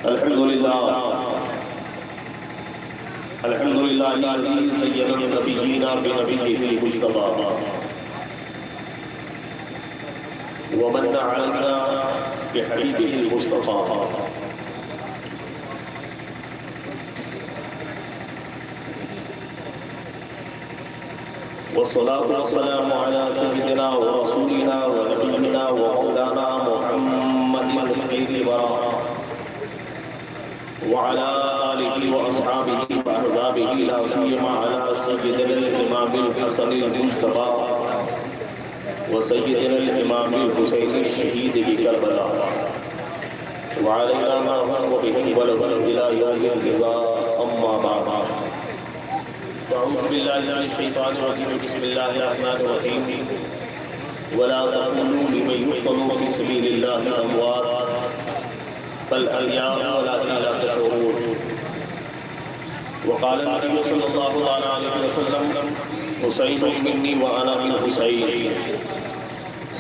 الحمدللہ الذی زین النبیین بنبیہ المجتبی ومن علینا بحبیبہ المصطفی والصلاة والسلام على سيدنا ورسولنا ونبينا ومولانا محمد خير الورى وعلى آله وأصحابه وأحزابه لا سيما على سيدنا الإمام الحسن المجتبى وسيدنا الإمام الحسين الشهيد بكربلاء وعلينا ما هو به ولهم إلى يوم الجزاء أما بعد أعوذ بالله من الشيطان الرجيم بسم الله الرحمن الرحيم ولا تقولوا لمن يقتل في سبيل الله أموات بل أحياء ولكن لا تشعرون وقال النبي صلى الله عليه وسلم حسين مني وأنا من حسين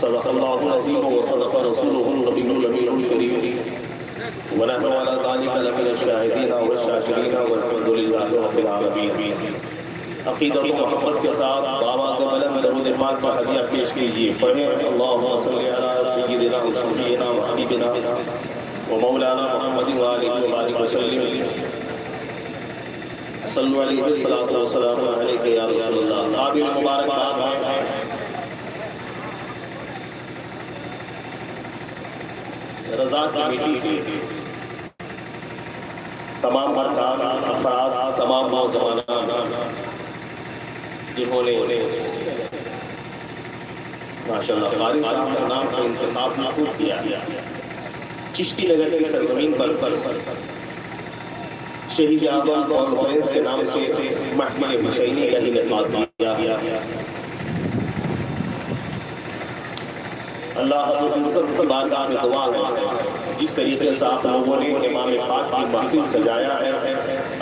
صدق الله العظيم وصدق رسوله النبي الأمين الكريم ونحن على ذلك لمن الشاهدين والشاكرين والحمد لله رب العالمين عقیدت و محبت کے ساتھ آواز بلند درود پاک کا ہدیہ پیش کیجیے. پڑھیں اللہم صلی علی سیدنا و شفیعنا و حبیبنا و مولانا محمد و آلہ وبارک وسلم صلو علیہ الصلاۃ والسلام علیک یا رسول اللہ. قابل مبارکباد ہیں رضا کمیٹی تمام ارکان افراد تمام نوجوانان جنہوں نے ماشاءاللہ قاری صاحب کا نام کا انتخاب محفوظ کیا چشتی نگر کی سرزمین پر شہید اعظم کانفرنس کے نام سے محفل حسینی کا انعقاد کیا. اللہ رب العزت کی بارگاہ میں دعا ہے جس طریقے سے آپ لوگوں نے امام پاک کی محفل سجایا ہے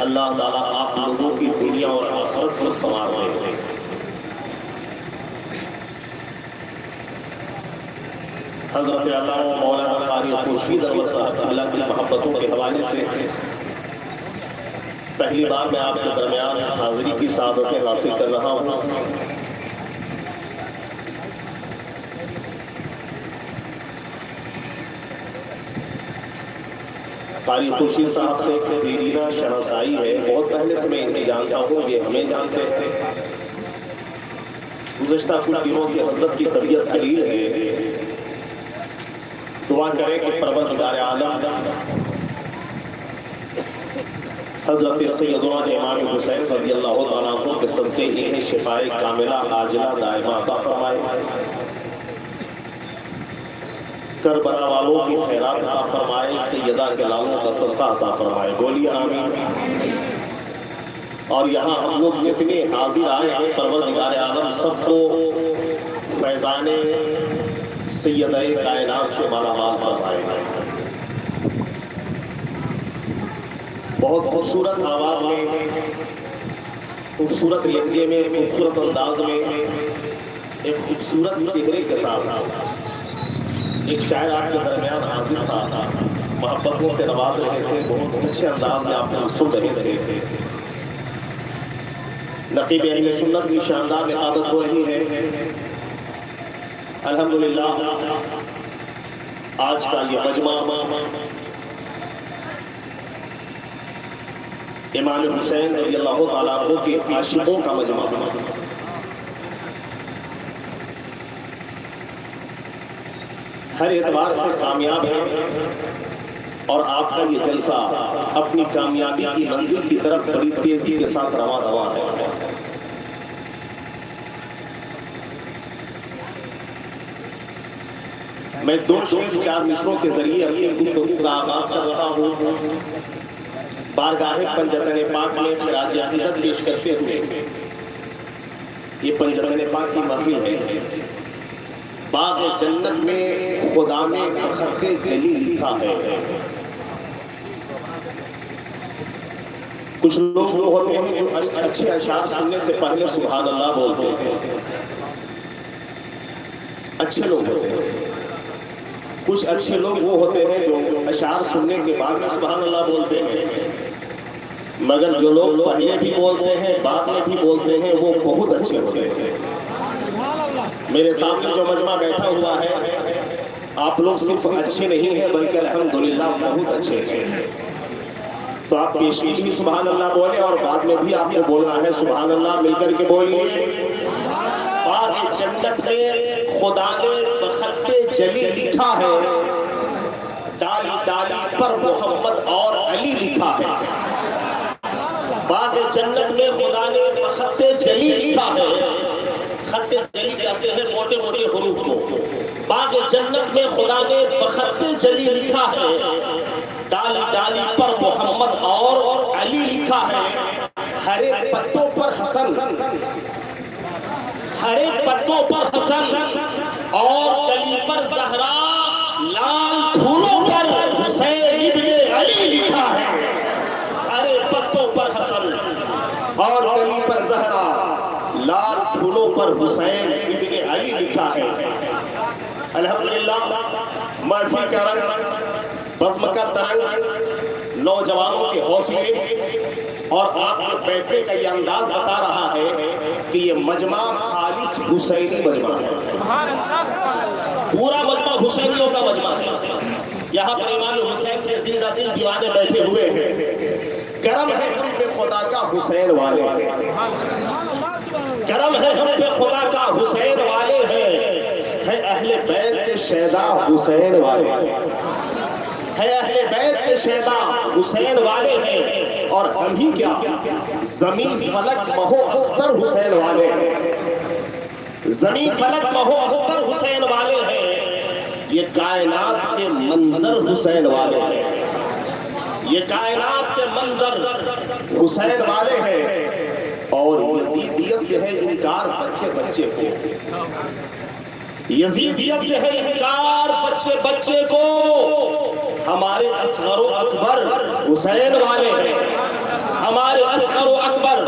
اللہ تعالیٰ آپ لوگوں کی دنیا اور آخرت کو سنوار دے. حضرت علامہ مولانا قاری خورشید انور صاحب اللہ کی محبتوں کے حوالے سے پہلی بار میں آپ کے درمیان حاضری کی سعادتیں حاصل کر رہا ہوں. قاری خورشید صاحب سے ایک دیرینہ شناسائی ہے. بہت پہلے سے میں انہیں جانتا ہوں، یہ ہمیں جانتے ہیں. گزشتہ کچھ دنوں سے حضرت کی طبیعت قلیل ہے. دعا کریں کہ پروردگار عالم حضرت سیدنا امام حسین رضی اللہ تعالیٰ عنہ کے صدقے انہیں شفائے کاملہ عاجلہ دائمہ عطا فرمائے. کربلا والوں کی خیرات عطا فرمائے. سیدہ کے لالوں کا صدقہ عطا فرمائے. بولیے آمین. اور یہاں ہم لوگ جتنے حاضر آئے ہیں پروردگار عالم سب کو فیضان سیدہ کائنات سے مالا مال فرمائے. بہت خوبصورت آواز میں، خوبصورت لہجے میں، خوبصورت انداز میں، ایک خوبصورت چہرے کے ساتھ ایک شاعر آپ کے درمیان حاضر تھا. محبتوں سے نواز رہے تھے، بہت اچھے انداز میں آپ کو سن رہے تھے. نقیب اہل سنت کی شاندار نقابت ہو رہی ہے. الحمدللہ آج کا یہ مجمع امام حسین رضی اللہ تعالیٰ عنہ کے عاشقوں کا مجمع. ہر اعتبار سے کامیاب ہے اور آپ کا یہ جلسہ اپنی کامیابی کی منزل کی طرف بڑی تیزی کے ساتھ رواں دواں ہے. میں دو شعر چار مصروں کے ذریعے اپنی گفتگو کا آغاز کر رہا ہوں. بارگاہ پنجتن پاک میں خراج عقیدت پیش کرتے ہوئے یہ پنجتن پاک کی محفل ہے. باغ جنت میں خدا نے بخط جلی لکھا ہے. کچھ لوگ وہ ہوتے ہیں جو اچھے اشعار سننے سے پہلے سبحان اللہ بولتے ہیں. اچھے لوگ ہوتے ہیں. کچھ اچھے لوگ وہ ہوتے ہیں جو اشعار سننے کے بعد میں سبحان اللہ بولتے ہیں، مگر جو لوگ پہلے بھی بولتے ہیں بعد میں بھی بولتے ہیں وہ بہت اچھے ہوتے ہیں۔ میرے سامنے جو مجمع بیٹھا ہوا ہے، آپ لوگ صرف اچھے نہیں ہیں بلکہ الحمدللہ بہت اچھے ہیں۔ تو آپ پیشگی بھی سبحان اللہ بولیں اور بعد میں بھی آپ کو بولنا ہے سبحان اللہ، مل کر کے بولیے۔ باغ جنت میں خدا نے بخط جلی لکھا ہے، ڈالی ڈالی پر محمد اور علی لکھا ہے۔ باغ جنت میں خدا نے بخط جلی لکھا ہے، خط جلی کہتے ہیں موٹے موٹے حروف کو۔ باغ جنت میں خدا نے بخط جلی لکھا ہے، ڈالی ڈالی پر محمد اور علی لکھا ہے۔ ہرے پتوں پر حسن، ہرے پتوں پر حسن اور کلی پر زہرا، لال پھولوں پر حسین ابن علی لکھا ہے۔ ہرے پتوں پر حسن اور کلی پر زہرا، لال پھولوں پر حسین ابن علی لکھا ہے۔ الحمدللہ محفل کا رنگ، بزم کا ترنگ، نوجوانوں کے حوصلے اور آپ کے بیٹھنے کا یہ انداز بتا رہا ہے کہ یہ مجمع خالص حسینی مجمع ہے۔ پورا مجمع حسینیوں کا مجمع ہے۔ یہاں پر امام حسین کے زندہ دل دیوانے بیٹھے ہوئے ہیں۔ کرم ہے ہم پہ خدا کا حسین والے ہیں، کرم ہے ہم پہ خدا کا حسین والے ہیں، ہے اہل بیت کے شیدا حسین والے ہیں، ہے اہل بیت کے شیدا حسین والے ہیں، اور ہم ہی کیا زمین فلک مہو اختر حسین والے ہیں، زمین فلک مہو اختر حسین والے ہیں، یہ کائنات کے منظر حسین والے ہیں، یہ کائنات کے منظر حسین والے ہیں، اور یزیدیت سے ہے انکار بچے بچے کو، یزیدیت سے ہے انکار بچے بچے کو، ہمارے اصغر و اکبر حسین والے ہیں، ہمارے اصغر و اکبر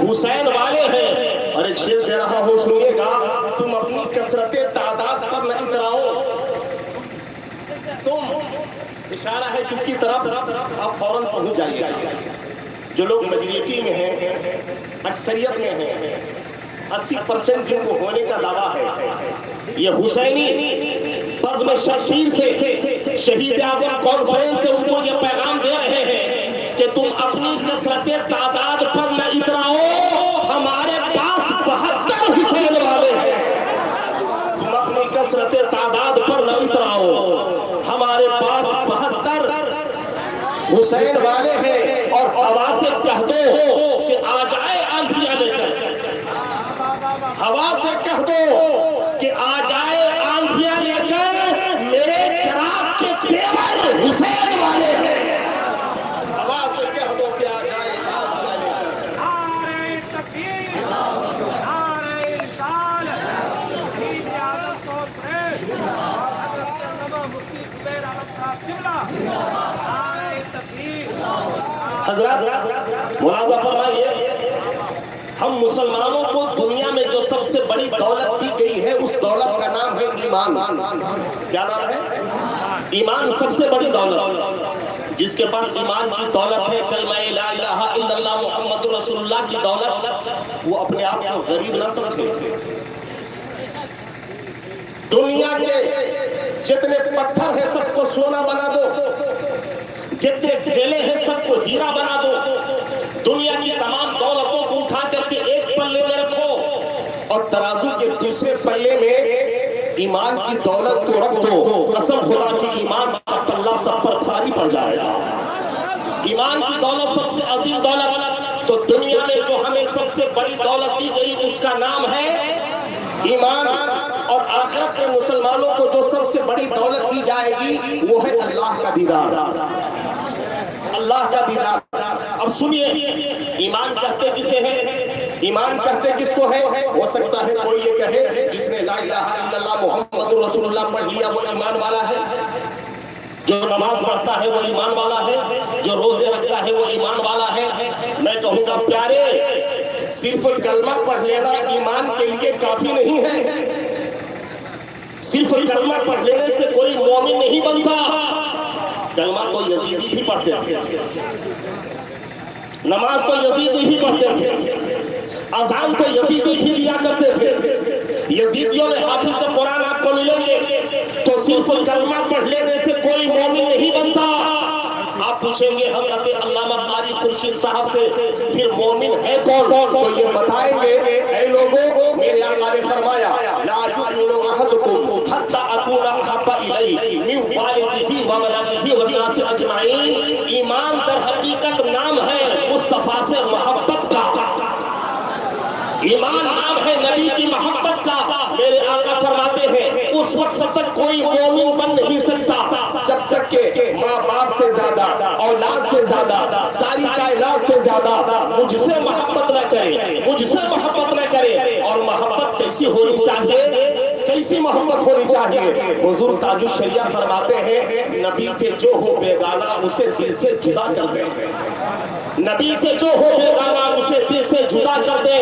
حسین والے ہیں۔ اور ایک شعر دے رہا ہوں سنیے گا، تم اپنی کثرت تعداد پر نہ اتراؤ، تم، اشارہ ہے کس کی طرف، آپ فوراً پہنچ جائیے گا۔ جو لوگ میجورٹی میں ہیں، اکثریت میں ہیں، 80% جن کو ہونے کا دعویٰ ہے، یہ حسینی بزم شبیر سے، شہید اعظم کانفرنس سے ان کو یہ پیغام دے رہے ہیں کہ تم اپنی کثرت تعداد پر نہ اتراؤ، ہمارے پاس 72 حسین والے ہیں۔ تم اپنی کثرت تعداد پر نہ اتراؤ، ہمارے پاس 72 حسین والے ہیں، اور ہوا سے کہہ دو کہ آ جائے آندھیاں لے کر، ہوا سے کہہ دو کہ آ جائے آندھیاں لے کر، میرے چراغ کے پیور حسین والے ہیں۔ ہوا سے کہہ دو کہ آ جائے آندھیاں لے کر، نعرہ تکبیر، نعرہ رسالت، شہید اعظم کانفرنس، حضرت علامہ مفتی زبیر احمد صاحب قبلہ، نعرہ تکبیر۔ حضرات ملاحظہ فرمائیے، ہم مسلمانوں کو دنیا میں جو سب سے بڑی دولت دی گئی ہے اس دولت کا نام ہے ایمان۔ کیا نام ہے؟ ایمان سب سے بڑی دولت۔ جس کے پاس ایمان کی دولت ہے، کلمہ لا الہ الا اللہ محمد رسول اللہ کی دولت، وہ اپنے آپ کو غریب نہ سمجھے۔ دنیا کے جتنے پتھر ہیں سب کو سونا بنا دو، جتنے ڈھیلے ہیں سب کو ہیرا بنا دو، دنیا کی تمام دولتوں کو اٹھا کر کے ایک پلے میں رکھو، اور ترازو کے دوسرے پلے میں ایمان کی دولت کو رکھ دو، قسم خدا کی ایمان کا پلہ سب پر بھاری پڑ جائے گا۔ ایمان کی دولت سب سے عظیم دولت، تو دنیا میں جو ہمیں سب سے بڑی دولت دی گئی اس کا نام ہے ایمان، اور آخرت میں مسلمانوں کو جو سب سے بڑی دولت دی جائے گی وہ ہے اللہ کا دیدار، اللہ کا دیدار۔ اب سنیے، ایمان کہتے کسے ہیں؟ ایمان کہتے کس کو ہے؟ ہو سکتا ہے کوئی یہ کہے جس نے لا الہ الا اللہ محمد رسول اللہ پڑھ لیا وہ ایمان والا ہے، جو نماز پڑھتا ہے وہ ایمان والا ہے، جو روزے رکھتا ہے وہ ایمان والا ہے۔ میں کہوں گا پیارے، صرف کلمہ پڑھ لینا ایمان کے لیے کافی نہیں ہے، صرف کلمہ پڑھ لینے سے کوئی مومن نہیں بنتا. کلمہ تو یزیدی بھی پڑھتے تھے, نماز تو یزیدی بھی پڑھتے تھے, اذان تو یزیدی بھی دیا کرتے تھے. یزیدیوں میں حافظ قرآن آپ کو ملیں گے. تو صرف کلمہ پڑھ لینے سے کوئی مومن نہیں بنتا. آپ پوچھیں گے حضرت علامہ قاری خورشید صاحب سے پھر مومن ہے کون؟ تو یہ بتائیں گے اے لوگوں, میرے آقا نے فرمایا لا یؤمن احدکم حتی اکون احب الیہ من والدہ وولدہ والناس اجمعین. ایمان در حقیقت نام ہے مصطفیٰ سے محبت کا, ایمان نام ہے نبی کی محبت کا. میرے آقا فرماتے ہیں اس وقت تک کوئی مومن بن نہیں سکتا جب تک کہ ماں باپ سے زیادہ, اولاد سے زیادہ, ساری کائنات سے زیادہ مجھ سے محبت نہ کرے, مجھ سے محبت نہ کرے. اور محبت کیسی ہونی چاہیے؟ کیسی محبت ہونی چاہیے؟ حضور تاج الشریعہ فرماتے ہیں نبی سے جو ہو بیگانہ اسے دل سے جدا کر دے. نبی سے جو ہو بیگانہ اسے دل سے جدا کر دے.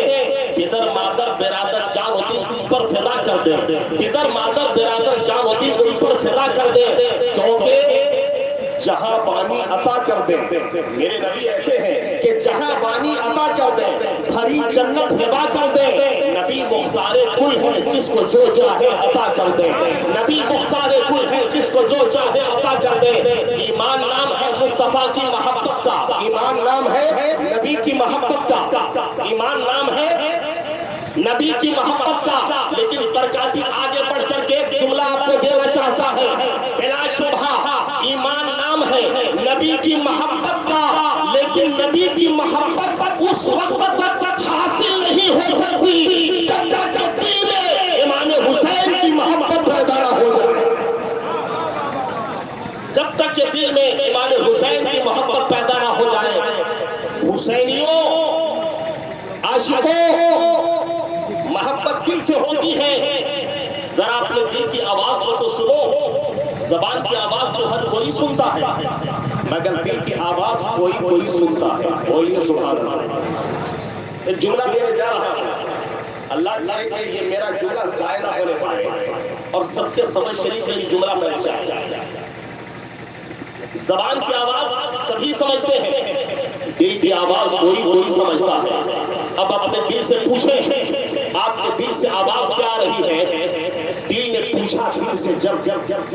پدر مادر برادر جان و دل ان پر فدا کر دے. پدر مادر برادر جان و دل ان پر فدا کر دے. کیونکہ جہاں بانی عطا کر دے, میرے نبی ایسے ہیں کہ جہاں بانی عطا کر دے, بھری جنت ہبا کر دے. نبی مختار کل ہے جس کو جو چاہے عطا کر دے. نبی مختار کل ہے جس کو جو چاہے عطا کر دے. ایمان نام ہے مصطفیٰ کی محبت کا, ایمان نام ہے نبی کی محبت کا, ایمان نام ہے نبی کی محبت کا. لیکن برکاتی آگے بڑھ کر کے ایک جملہ آپ کو دینا چاہتا ہے. بلا شبہ ایمان نام ہے نبی کی محبت کا, لیکن نبی کی محبت اس وقت تک حاصل نہیں ہو سکتی جب تک دل میں امام حسین کی محبت پیدا نہ ہو جائے. جب تک کہ دل میں امام حسین کی محبت پیدا نہ ہو جائے. حسینیوں, عاشقوں, محبت دل سے ہوتی ہے. ذرا اپنے دل کی آواز کو تو سنو. زبان کی آواز تو ہر کوئی سنتا ہے, مگر دل کی آواز کوئی سنتا ہے. بولیے سبحان اللہ. ایک جملہ دینے جا رہا ہوں, اللہ کرے کہ یہ میرا جملہ ضائع نہ ہونے پائے اور سب کے سمجھ شریف میں یہ جملہ بیٹھ جائے. زبان کی آواز سبھی سمجھتے ہیں, دل کی آواز کوئی سمجھتا ہے. اب اپنے دل سے پوچھیں آپ کے دل سے آواز کیا آ رہی ہے؟ دل نے پوچھا دل سے جب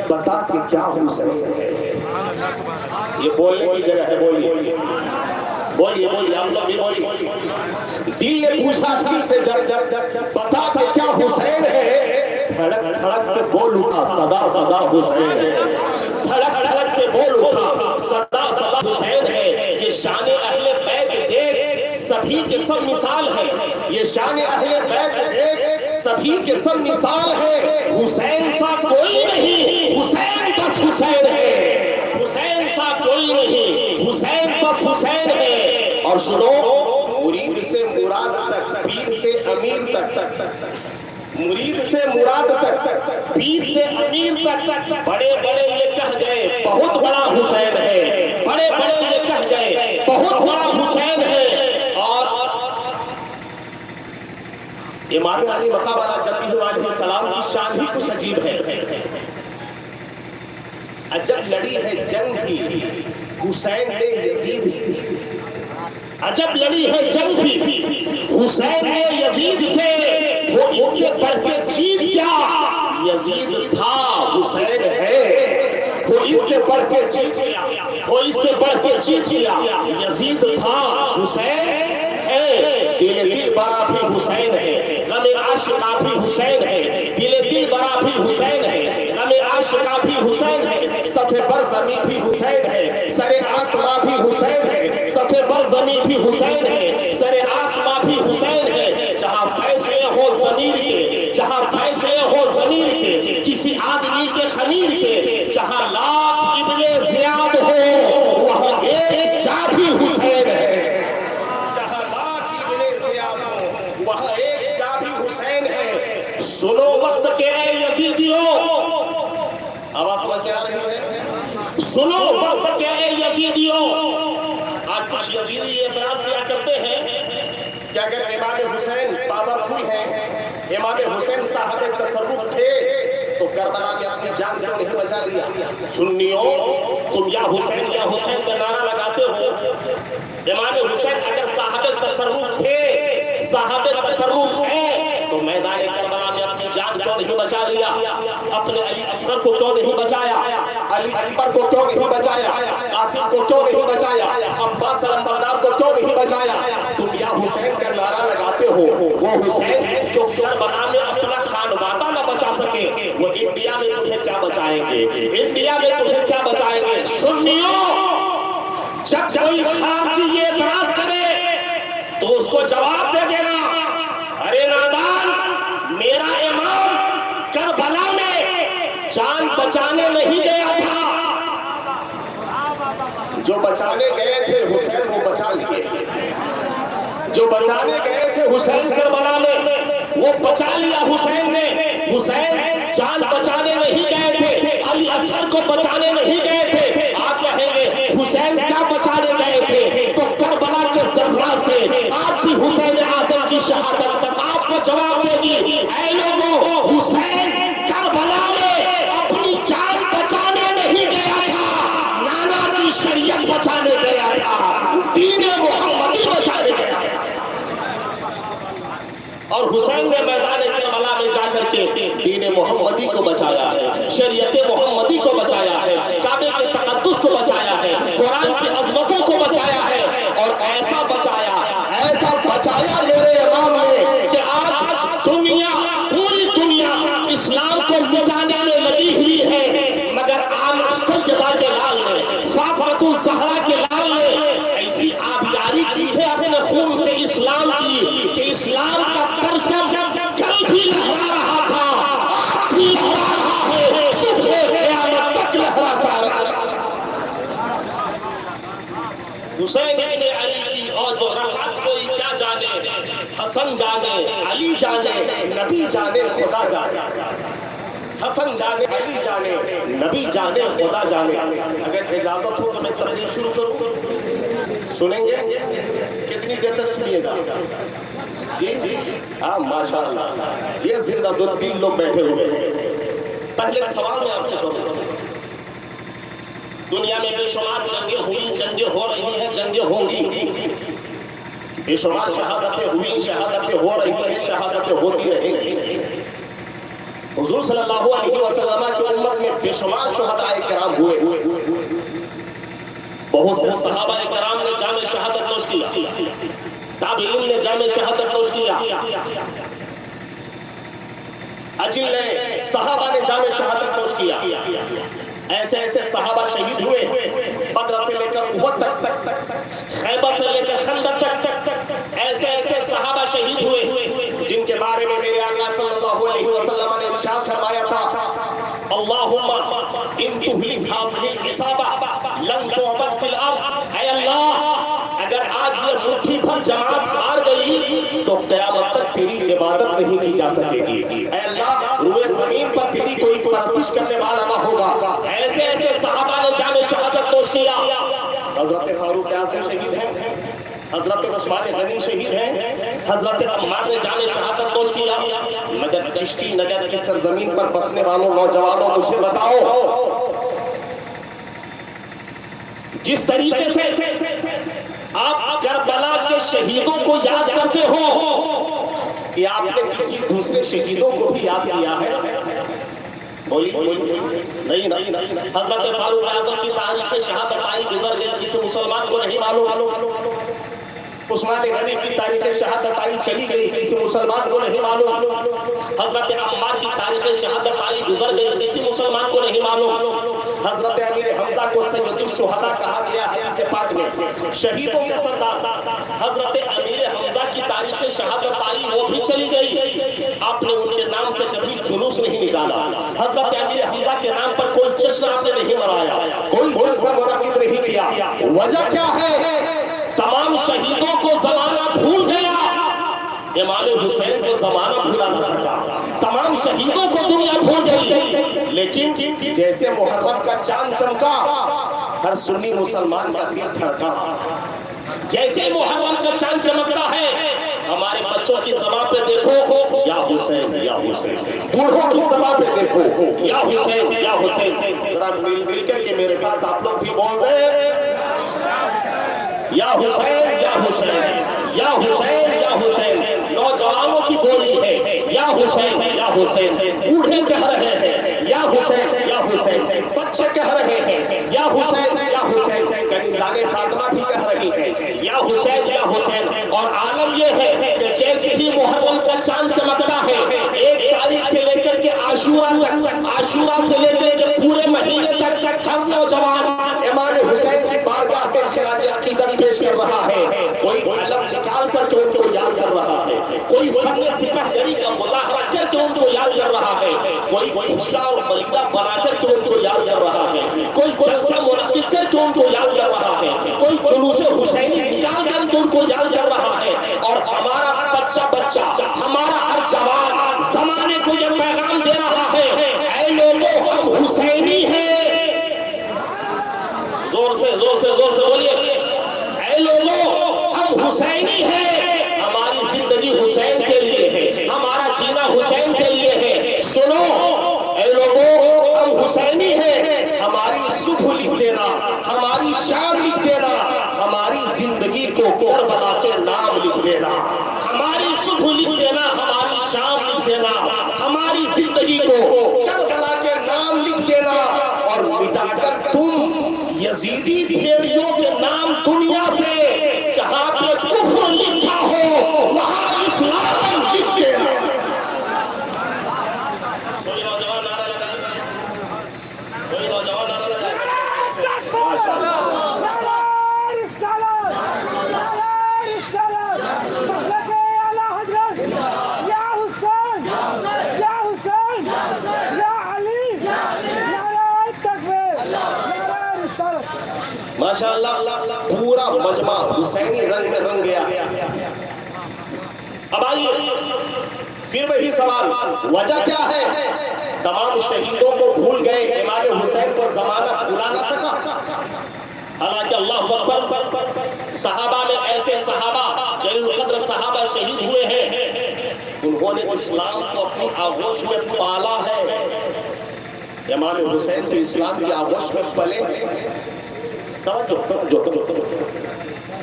بتا کہ کیا حسین ہے. یہ بولنے کی جگہ ہے, بولیے بولیے بولیے آپ لوگ بھی بولیے. دل نے پوچھا دل سے جب بتا کہ کیا حسین ہے. دھڑک دھڑک کے بول اٹھا صدا صدا حسین ہے. دھڑک دھڑک کے بول اٹھا صدا صدا حسین ہے. یہ شان اہل بیت دیکھ سبھی کے سب مثال ہے. یہ شان اہل بیت دیکھ سبھی کے سب مثال ہے. حسین سا کوئی نہیں, حسین بس حسین ہے. حسین سا کوئی نہیں, حسین بس حسین ہے. اور سنو, مرید سے مراد تک, پیر سے امیر تک, مرید سے مراد تک, پیر سے امیر تک, بڑے بڑے یہ کہہ گئے بہت بڑا حسین ہے. بڑے بڑے یہ کہہ گئے بہت بڑا حسین ہے. اور امام علی مقابلہ جدہ علیہ السلام کی شان ہی کچھ عجیب ہے. عجب لڑی ہے جنگ کی حسین نے یزید سے, عجب لڑی ہے جنگ بھی حسین نے یزید سے. وہ اس سے بڑھ کے جیت گیا, یزید تھا حسین ہے. وہ اس سے بڑھ کے جیت گیا, وہ اس سے بڑھ کے جیت گیا. یزید تھا حسین ہے. دل برا بھی حسین ہے, غم عاشقہ بھی حسین ہے. دل برا بھی حسین ہے, غم عاشقہ بھی حسین ہے. صفحے پر زمین بھی حسین ہے, سر آسماں بھی حسین ہے. صفحے پر زمین بھی حسین ہے, سر آسماں بھی حسین ہے. جہاں فیصلے ہو ضمیر کے, جہاں فیصلے ہو ضمیر کے, کسی آدمی کے خمیر کے, جہاں لاکھ ابن زیاد ہو وہاں ایک جا بھی حسین ہے. جہاں لاکھ ابن زیاد ہو وہاں ایک جا بھی حسین ہے. سنو وقت کے اے یزیدیوں, آواز سمجھ میں آ رہی ہے؟ سنو وقت کے اے یزیدیوں. آج کچھ یزیدی اعتراض کیا کرتے ہیں کہ اگر امام حسین پاورفل ہیں, امام حسین صاحب تصرف تھے, تو کربلا میں اپنی جان کیوں نہیں بچا لیا؟ سنیوں، تم یا حسین کا نعرہ لگاتے ہو. امام حسین اگر صاحب تصرف تھے، صاحب تصرف ہے، تو میدان کربلا میں اپنی جان کیوں نہیں بچا لیا؟ اپنے علی اصغر کو کیوں نہیں بچایا؟ علی اکبر کو کیوں نہیں بچایا؟ قاسم کو کیوں نہیں بچایا؟ عباس علمبردار کو کیوں نہیں بچایا؟ تم یا حسین کا نعرہ لگاتے ہو. وہ حسین جو کربلا میں اپنا خانوادہ نہ بچا سکے، وہ انڈیا میں تمہیں کیا بچائیں گے؟ انڈیا میں تمہیں کیا بچائیں گے؟ سنیوں، جب کوئی خارجی یہ اعتراض کرے تو اس کو جواب دے دینا، ارے نادان، میرا امام کربلا میں جان بچانے نہیں گیا تھا. جو بچانے گئے تھے حسین وہ بچا لیے. جو بچانے گئے تھے حسین کربلا میں وہ بچا لیا حسین نے. حسین جان بچانے نہیں گئے تھے، علی اصغر کو بچانے نہیں گئے تھے. آپ کہیں گے حسین کیا بچانے گئے تھے؟ تو کربلا کے ذرات سے آپ بھی حسین اعظم کی شہادت آپ کو جواب دے گی. اے لوگوں، حسین کربلا میں اپنی جان بچانے نہیں گیا تھا، نانا کی شریعت بچانے گیا تھا، دین محمدی بچانے گیا تھا. اور حسین نے میدان کربلا میں جا کر کے دین محمدی کو بچایا ہے، شریعت محمدی کو بچایا ہے، کعبے کے تقدس کو بچایا ہے، قرآن کی عظمتوں کو بچایا ہے. اور ایسا بچایا میرے امام نے کہ آج پوری دنیا اسلام کو مٹانے میں لگی ہوئی ہے، مگر عام سیدہ کے لال نے، فاطمۃ الزہرا کے لال نے ایسی آبیاری کی ہے اپنے خون سے اسلام کی کہ اسلام کا پرچم کل بھی لہرا رہا تھا، آج بھی لہرا رہا ہے، صبح قیامت تک لہراتا رہا. حسین ابن علی کی اور جو رفعت کوئی کیا جانے، حسن جانے، علی جانے، نبی جانے، خدا جانے. حسن جانے، علی جانے، نبی جانے، خدا جانے. اگر اجازت ہو تو میں تبلیغ شروع کروں، سنیں گے؟ کتنی دیر تک سنیے گا؟ جی ہاں، ماشاءاللہ، یہ زندہ الدین لوگ بیٹھے ہوئے ہیں. پہلے ایک سوال میں آپ سے کروں. دنیا میں بے شمار جنگیں ہوئی، جنگیں ہو رہی ہیں، جنگیں ہوں گی. بے شمار شہادتیں ہوئی، شہادتیں ہو رہی ہیں، شہادتیں ہوتی رہیں گی. حضور صلی اللہ علیہ وسلم کی امت میں بے شمار شہداء کرام ہوئے. بہت سے صحابہ کرام نے جامِ شہادت نوش کیا، تابعین نے جامِ شہادت نوش کیا، اجل صحابہ نے جامِ شہادت نوش کیا. ایسے ایسے صحابہ شہید ہوئے، بدر سے لے کر احد تک، خیبر سے لے کر خندق تک. ایسے ایسے صحابہ شہید ہوئے جن کے بارے میں میرے آقا صلی اللہ علیہ وسلم نے ارشاد فرمایا تھا، اللہم ان تہلک ہذہ العصابہ لن تعبد فی الارض. اے اللہ، اگر آج یہ مٹھی بھر جماعت ہار گئی تو قیامت تک تیری عبادت نہیں کی جا سکے گی. اے اللہ، روئے زمین پر تیری کوئی پرستش کرنے والا نہ ہوگا. ایسے ایسے صحابہ نے جامِ شہادت نوش کیا. حضرت فاروق اعظم شہید ہیں، حضرت عثمان غنی شہید ہیں، حضرت عمار نے جامِ شہادت نوش کیا. مگر چشتی نگر کی سرزمین پر بسنے والوں نوجوانوں، مجھے بتاؤ، جس طریقے سے آپ کربلا کے شہیدوں کو یاد کرتے ہو، کہ آپ نے کسی دوسرے شہیدوں کو بھی یاد کیا ہے؟ بولی نہیں. حضرت فاروق اعظم کی تاریخ شہادت آئی گزر گئی، کسی مسلمان کو نہیں معلوم. عثمان غنی کی تاریخ شہادت آئی چلی گئی، کسی مسلمان کو نہیں معلوم. حضرت عمار کی تاریخ شہادت آئی گزر گئی، کسی مسلمان کو نہیں معلوم. حضرت امیر حمزہ کو سید الشہداء کہا گیا حدیث پاک میں، شہیدوں کے سردار. حضرت امیر حمزہ کی تاریخ شہادت آئی، وہ بھی چلی گئی. آپ نے ان کے نام سے کبھی جلوس نہیں نکالا. حضرت امیر حمزہ کے نام پر کوئی جشن آپ نے نہیں منایا، کوئی جلسہ منعقد نہیں کیا. وجہ کیا ہے؟ تمام شہیدوں کو زمانہ بھول گیا، امام حسین کو زمانہ بھولا نہ سکا. تمام شہیدوں کو دنیا بھول گئی، لیکن جیسے محرم کا چاند چمکا، ہر سنی مسلمان کا دل دھڑکا. جیسے محرم کا چاند چمکتا ہے، ہمارے بچوں کی زبان پہ دیکھو یا حسین یا حسین، بوڑھوں کی زبان پہ دیکھو یا حسین یا حسین۔ ذرا مل کر کے میرے ساتھ آپ لوگ بھی بول رہے ہیں یا حسین یا حسین یا حسین یا حسین۔ نوجوانوں کی بولی ہے یا حسین یا حسین، بوڑھے کہہ رہے ہیں یا حسین یا حسین، بچے کہہ رہے ہیں یا حسین یا حسین، کنیزان فاطمہ بھی کہہ رہی ہیں یا حسین یا حسین۔ اور عالم یہ ہے کہ جیسے ہی محرم کا چاند چمکتا ہے، 1 تاریخ سے لے کر کے عاشورہ تک، عاشورہ سے لے کر کے پورے مہینے تک ہر نوجوان امام حسین کی بارگاہ میں خراج عقیدت پیش کر رہا ہے۔ کوئی علم نکال کر کے ان کو یاد کر رہا ہے، کوئی فن سپہدری کا مظاہرہ کر کے ان کو یاد کر رہا ہے، کوئی خوشدہ اور ملیدہ بنا کر کے ان کو یاد کر رہا ہے، کوئی جلسہ منعقد کر کے ان کو یاد کر رہا ہے، کوئی جلوس حسینی نکال کر کے ان کو یاد کر رہا ہے۔ اور ہمارا بچہ ہمارا ہر جوان زمانے کو یہ پیغام دے رہا ہے، اے لوگوں ہم حسینی ہیں۔ زور سے بولیے، اے لوگوں ہم حسینی ہیں، ہماری زندگی حسین کے لیے ہے، ہمارا جینا حسین کے لیے ہے۔ سنو اے لوگوں ہم حسینی ہیں، ہماری صبح لکھ دینا، ہماری شام لکھ دینا، ہماری زندگی کو کربلا کے نام لکھ دینا، ہماری صبح لکھ دینا، ہماری شام لکھ دینا، ہماری زندگی کو کربلا کے نام لکھ دینا، اور مٹا کر تم یزیدی بھیڑیوں کے نام دنیا سے، جہاں پہ کفر لکھا ہو وہاں اسلام لکھ دینا۔ کوئی نوجوان نعرہ لگائے، کوئی نوجوان نعرہ لگائے۔ ماشاءاللہ پورا مجمع حسینی رنگ میں رنگ گیا۔ اب آئیے پھر وہی سوال، وجہ کیا ہے؟ تمام شہیدوں کو بھول گئے، امام حسین کو زمانہ بھلا نہ سکا۔ حالانکہ اللہ اکبر، صحابہ میں ایسے صحابہ جلیل القدر صحابہ شہید ہوئے ہیں، انہوں نے اسلام کو اپنی آغوش میں پالا ہے۔ امام حسین تو اسلام کی آغوش میں پلے ہیں۔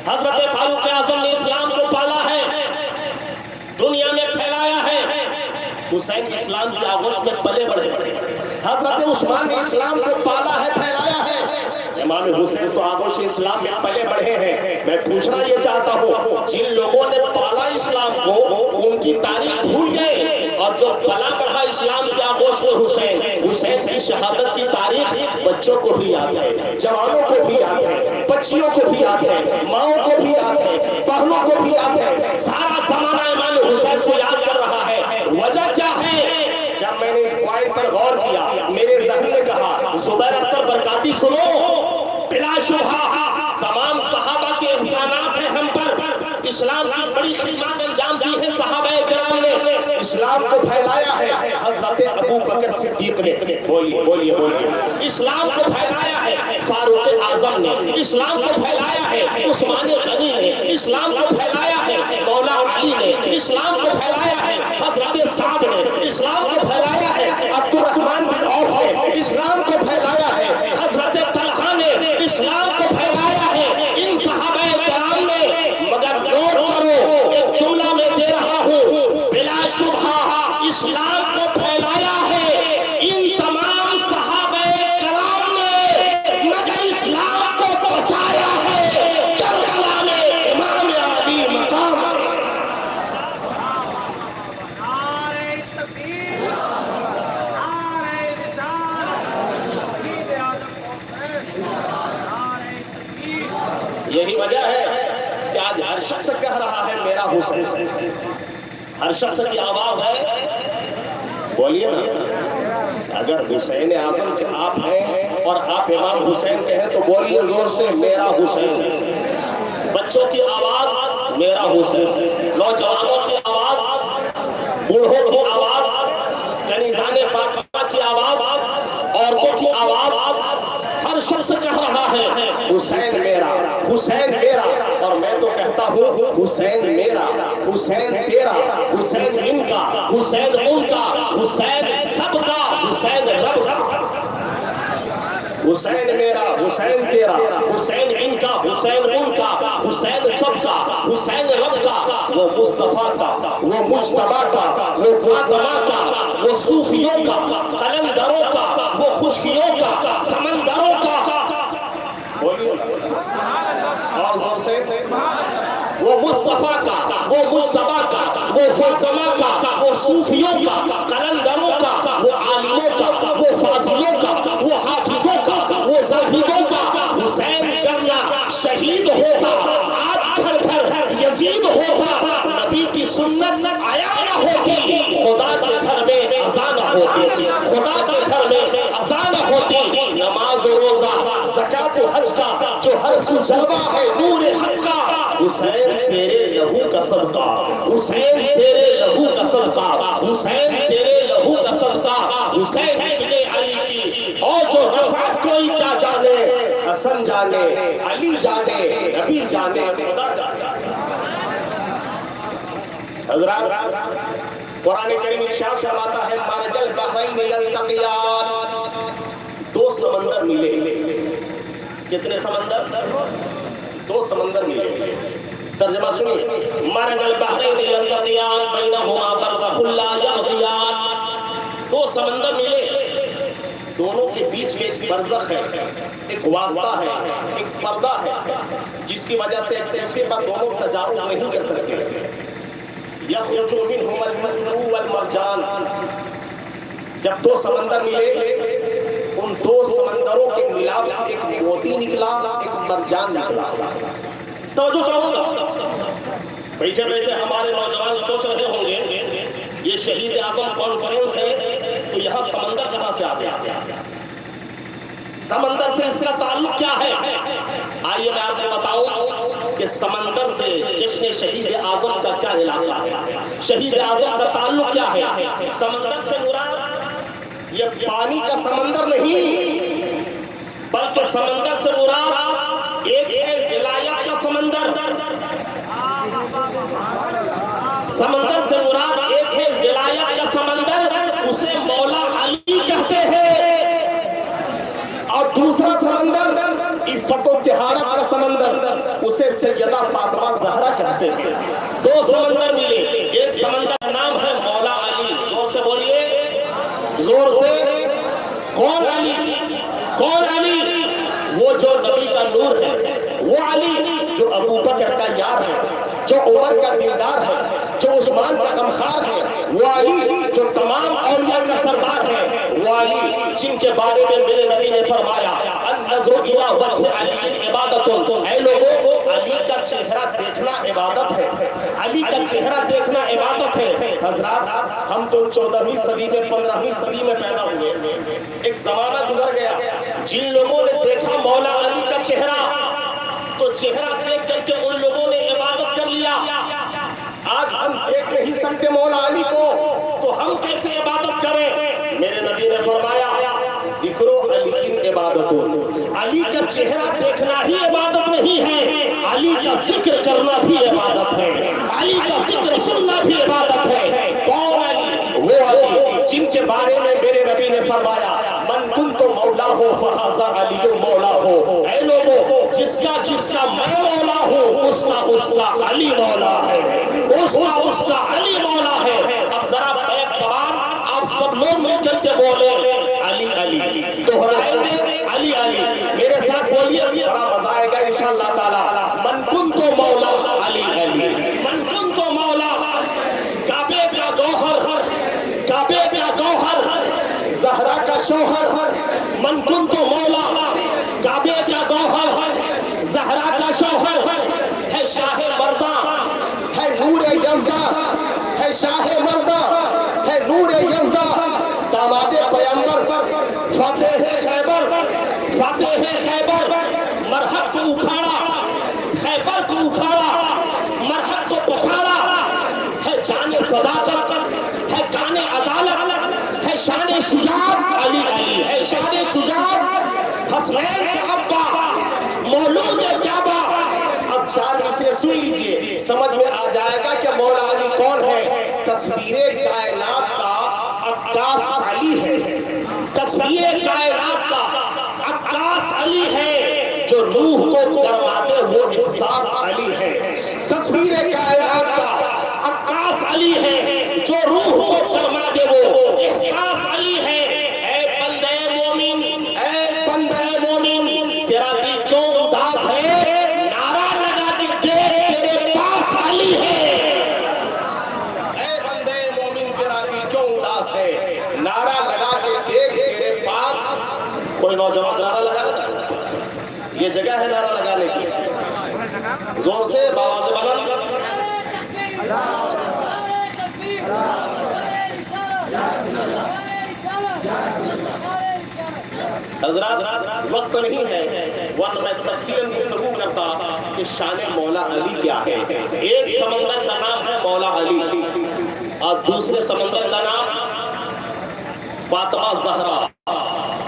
حضرت فاروق اعظم نے اسلام کو پالا ہے، دنیا میں پھیلایا ہے۔ حسین اسلام کی آغوش میں پلے بڑھے۔ حضرت عثمان نے اسلام کو پالا ہے، پھیلایا ہے۔ امام حسین تو آغوش اسلام میں پلے بڑھے ہیں۔ میں پوچھنا یہ چاہتا ہوں، جن لوگوں نے پالا اسلام کو ان کی تاریخ بھول گئے، اور جو پلا بڑھا اسلام کی آغوش میں حسین کی شہادت کی تاریخ بچوں کو بھی یاد ہے، جوانوں کو بھی یاد ہے، بچیوں کو بھی یاد ہے، ماؤں کو بھی یاد ہے، بہنوں کو بھی یاد ہے۔ سارا زمانہ امام حسین کو یاد کر رہا ہے۔ وجہ کیا ہے؟ جب میں نے اس پوائنٹ پر غور کیا، میرے ذہن نے کہا زبیر اختر برکاتی سنو، بلا شبہ تمام صحابہ کے احسانات ہیں ہم پر، اسلام کی بڑی خدمات انجام دی ہے صحابہ کرام نے، اسلام کو پھیلایا ہے حضرت ابو بکر صدیق نے، بولیے اسلام کو پھیلایا ہے فاروق اعظم نے، اسلام کو پھیلایا ہے عثمان غنی نے، اسلام کو پھیلایا ہے مولا علی نے، اسلام کو پھیلایا ہے حضرت سعد نے، اسلام کو پھیلایا ہے عبد الرحمن بن عوف نے، اسلام کو پھیلایا ہے حضرت طلحہ نے، اسلام کو پھیلایا ہے ان صحابہ کرام نے۔ مگر نوٹ کرو، ایک جملہ میں دے رہا ہوں، بلا شبہ اسلام کو پھیلایا ہے ان تمام صحابہ کرام نے، مگر اسلام کو بچایا ہے کربلا میں امام علی مقام۔ یہی وجہ ہے کہ آج ہر شخص کہہ رہا ہے میرا حسین، ہر شخص کی آواز ہے، بولیے نا۔ اگر حسین اعظم کے آپ ہیں اور آپ امام حسین کے ہیں تو بولیے زور سے میرا حسین۔ بچوں کی آواز میرا حسین، نوجوانوں کی آواز، بوڑھوں کی آواز، کنیزان فاطمہ کی آواز، عورتوں کی آواز، ہر شخص کہہ رہا ہے حسین میرا، حسین میرا۔ اور میں تو کہتا ہوں حسین میرا، حسین تیرا، حسین ان کا، حسین ان کا، حسین سب کا، حسین رب کا۔ حسین میرا، حسین تیرا، حسین ان کا، حسین ان کا، حسین سب کا، حسین رب کا، وہ مصطفیٰ کا، وہ مجتبیٰ کا، وہ فاطمہ کا، وہ صوفیوں کا، قلندروں کا، وہ خشکیوں کا، سمندروں کا۔ بولیے اور زور سے، وہ مصطفیٰ کا، وہ مجتبیٰ کا، وہ فاطمہ کا، وہ صوفیوں کا، قلندروں کا، وہ عالموں کا، وہ فاضلوں کا، وہ حافظوں کا، وہ زاہدوں کا۔ حسین کرنا شہید ہوتا، آج گھر گھر یزید ہوتا، نبی کی سنت آیا نہ ہوتی، خدا کے گھر میں اذان نہ ہوتی، خدا کے گھر میں اذان نہ ہوتی۔ نماز و روزہ، زکوٰۃ و حج کا جو ہر سو جلوہ ہے نور حق کا، حسین تیرے لہو کا صدقہ، حسین تیرے لہو کا صدقہ، حسین تیرے لہو کا صدقہ، حسین ابن علی کی۔ اور جو رفعت کوئی کیا جانے، حسن جانے، علی جانے، نبی جانے، خدا جانے۔ حضرات قرآن کریم ارشاد فرماتا ہے مرج البحرین یلتقیان، دو سمندر ملے۔ کتنے سمندر؟ دو سمندر ملے۔ ترجمہ سنیے، مرج البحرین یلتقیان بینہما برزخ لا یبغیان، دو سمندر ملے، دونوں کے بیچ میں ایک برزخ ہے، ایک واسطہ ہے، ایک پردہ ہے، جس کی وجہ سے ایک دوسرے پر دونوں تجاوز نہیں کر سکتے۔ یخرج منہما اللؤلؤ والمرجان، جب دو سمندر ملے، ان دو سمندروں کے ملاپ سے ایک موتی نکلا، ایک مرجان نکلا۔ توجہ چاہوں گا، بیٹھے بیٹھے ہمارے نوجوان سوچ رہے ہوں گے یہ شہید اعظم کانفرنس ہے تو یہاں سمندر کہاں سے آ گیا؟ سمندر سے اس کا تعلق کیا ہے؟ آئیے میں آپ کو بتاؤں کہ سمندر سے جشن شہید اعظم کا کیا علاقہ ہے، شہید اعظم کا تعلق کیا ہے۔ سمندر سے مراد یہ پانی کا سمندر نہیں، بلکہ سمندر سے مراد ایک ہے ولایت کا سمندر، سمندر سے مراد ایک ہے ولایت کا سمندر، اسے مولا علی کہتے ہیں، اور دوسرا سمندر عفت و طہارت کا سمندر، اسے سیدہ فاطمہ زہرا کہتے ہیں۔ دو سمندر ملے، ایک سمندر کا نام ہے مولا علی، زور سے بولیے، زور سے، کون علی؟ کون علی؟ وہ جو نبی کا نور ہے، وہ علی جو ابو بکر کا یار ہے، جو عمر کا دلدار ہے، جو عثمان کا غمخوار ہے، وہ علی جو تمام اولیاء کا سردار ہے، وہ علی جن کے بارے میں میرے نبی نے فرمایا النظر الی وجہ علی عبادت، اے لوگوں علی کا چہرہ دیکھنا عبادت ہے، علی کا چہرہ دیکھنا عبادت ہے۔ حضرات ہم تو 14ویں صدی میں 15ویں صدی میں پیدا ہوئے، ایک زمانہ گزر گیا، جن لوگوں نے دیکھا مولا علی کا چہرہ تو چہرہ دیکھ کر کے ان لوگوں نے عبادت کر لیا۔ آج ہم دیکھ نہیں سکتے مولا علی کو تو ہم کیسے عبادت کریں؟ میرے نبی نے فرمایا ذکر علی عبادت، علی کا چہرہ دیکھنا ہی عبادت نہیں ہے، علی کا ذکر کرنا بھی عبادت ہے، علی کا ذکر سننا بھی عبادت ہے۔ کون علی؟ وہ علی جن کے بارے میں میرے نبی نے فرمایا من کنت مولا ہو فہذا علی مولا ہو، اے لوگوں جس کا میں مولا ہوں اس کا علی مولا ہے، اس کا علی مولا ہے۔ اب ذرا بیک سوال آپ سب لوگ مل کر کے بولے علی علی، دہرائیں گے علی علی، میرے ساتھ بولیے، بڑا مزہ آئے گا انشاءاللہ تعالی۔ من کنت مولا علی علی، من کنت مولا، کعبے کا گوہر، کعبے کا گوہر، زہرا کا شوہر، من کنت مولا، کعبے کا گوہر، زہرا کا شوہر، ہے شاہ مردہ، ہے نور یزدہ، ہے شاہ مردہ، ہے نور یزدہ، داماد پیمبر، فاتح خیبر، فاتح خیبر، مرحب کو اکھاڑا، خیبر کو اکھاڑا، مرحب کو پچھاڑا، ہے جان صداقت، ہے جان عدالت، ہے شان شجاعت، علی علی ہے شان شجاعت، حسنین کا ابا، مولود کعبہ، اب چار مصرے سن لیجئے، سمجھ میں آ جائے گا کہ مولا علی کون ہے۔ تصویر کائنات کا عکاس علی ہے، تصویر کائنات کا عکاس علی ہے، جو روح کو گرما دے وہ احساس علی ہے۔ تصویر کائنات کا عکاس علی ہے، جو روح کو گرما دے وہ احساس علی ہے۔ اے بندے مومن، اے بندے مومن، تیرا دل کیوں اداس ہے؟ نعرہ لگا کے دیکھ تیرے پاس علی ہے۔ اے بندے مومن، تیرا دل کیوں اداس ہے؟ نعرہ لگا کے دیکھ تیرے پاس۔ کوئی نوجوان نعرہ لگا، یہ جگہ ہے نعرہ لگانے کی، زور سے باواز بلند۔ حضرات وقت نہیں ہے ورنہ میں تفصیلاً گفتگو کرتا کہ شان مولا علی کیا ہے۔ ایک سمندر کا نام ہے مولا علی اور دوسرے سمندر کا نام فاطمہ زہرا۔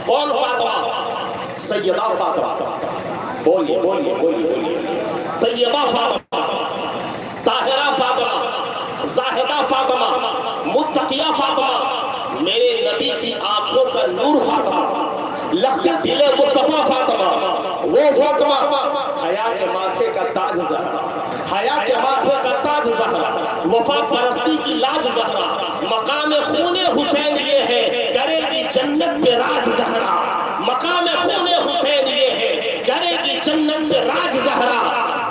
کون فاطمہ؟ سیدہ فاطمہ۔ بولیے بولیے بولیے بولیے۔ طیبہ فاطمہ، طاہرہ فاطمہ، زاہدہ فاطمہ، متقیہ فاطمہ، میرے نبی کی آنکھوں کا نور فاطمہ، لخت دل مصطفیٰ فاطمہ، وہ فاطمہ، حیا کے ماتھے کا تاج زہرا، حیا کے ماتھے کا تاج زہرا، وفا پرستی کی لاج زہرا، مقام خون حسین یہ ہے، کرے گی جنت پہ راج زہرا، مقام خون حسین یہ ہے، کرے گی جنت پہ راج زہرا،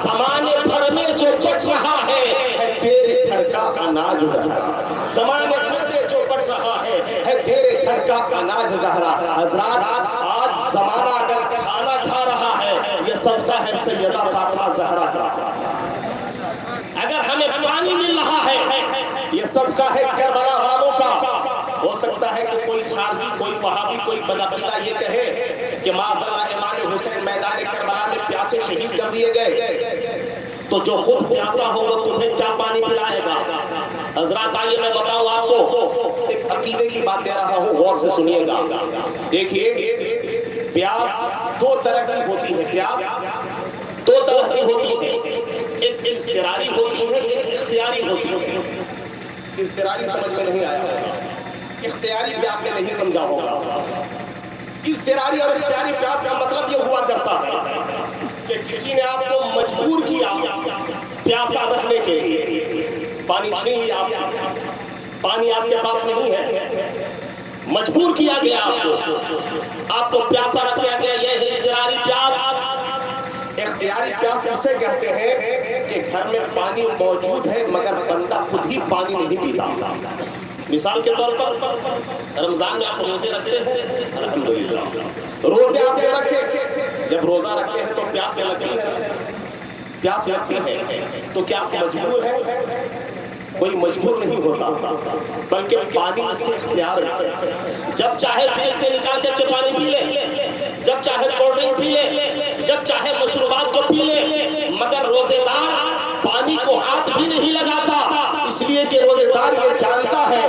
زمانے بھر میں جو بٹ رہا ہے تیرے گھر کا اناج زہرا، زمانے بھر میں جو بٹ رہا ہے تیرے گھر کا اناج زہرا۔ حضرات آج زمانہ اگر کھانا کھا رہا ہے یہ صدقہ ہے سیدہ فاطمہ زہرا کا، اگر ہمیں پانی مل رہا ہے یہ صدقہ ہے کربلا والوں کا۔ ہو سکتا ہے کہ کوئی خارجی، کوئی وہابی، کوئی بدعقیدہ یہ کہے کہ معاذ اللہ امام حسین میدان کربلا میں پیاسے شہید کر دیے گئے، تو جو خود پیاسا ہو وہ تمہیں کیا پانی پلائے گا؟ حضرات آئیے میں بتاؤں آپ کو، ایک عقیدے کی بات دے رہا ہوں، غور سے سنیے گا۔ دیکھیے پیاس دو طرح کی ہوتی ہے، پیاس دو طرح کی ہوتی ہے، ایک اضطراری ہوتی ہے، ایک اختیاری ہوتی ہے۔ اضطراری سمجھ میں نہیں آیا ہوگا، اختیاری بھی آپ نے نہیں سمجھا ہوگا۔ اضطراری اور اختیاری پیاس کا مطلب یہ ہوا کرتا ہے کہ کسی نے آپ کو مجبور کیا پیاسا رہنے کے لیے، پانی چھین لیا آپ سے، پانی آپ کے پاس نہیں ہے، مجبور کیا گیا آپ کو پیاسا رکھ دیا گیا، یہ ہے اضطراری پیاس۔ اختیاری پیاس اسے کہتے ہیں کہ گھر میں پانی موجود ہے مگر بندہ خود ہی پانی نہیں پیتا۔ مثال کے طور پر رمضان میں آپ روزے رکھتے ہیں، الحمدللہ روزے آپ نے رکھے، جب روزہ رکھتے ہیں تو پیاس میں لگتی ہے، پیاس لگتی ہے تو کیا آپ مجبور ہے؟ کوئی مجبور نہیں ہوتا، بلکہ پانی اس کے اختیار میں، جب چاہے فریج سے نکال کر کے پانی پی لے، جب چاہے کولڈ ڈرنک پی لے، جب چاہے مشروبات کو پی لے، مگر روزے دار پانی کو ہاتھ بھی نہیں لگاتا، اس لیے کہ روزے دار یہ جانتا ہے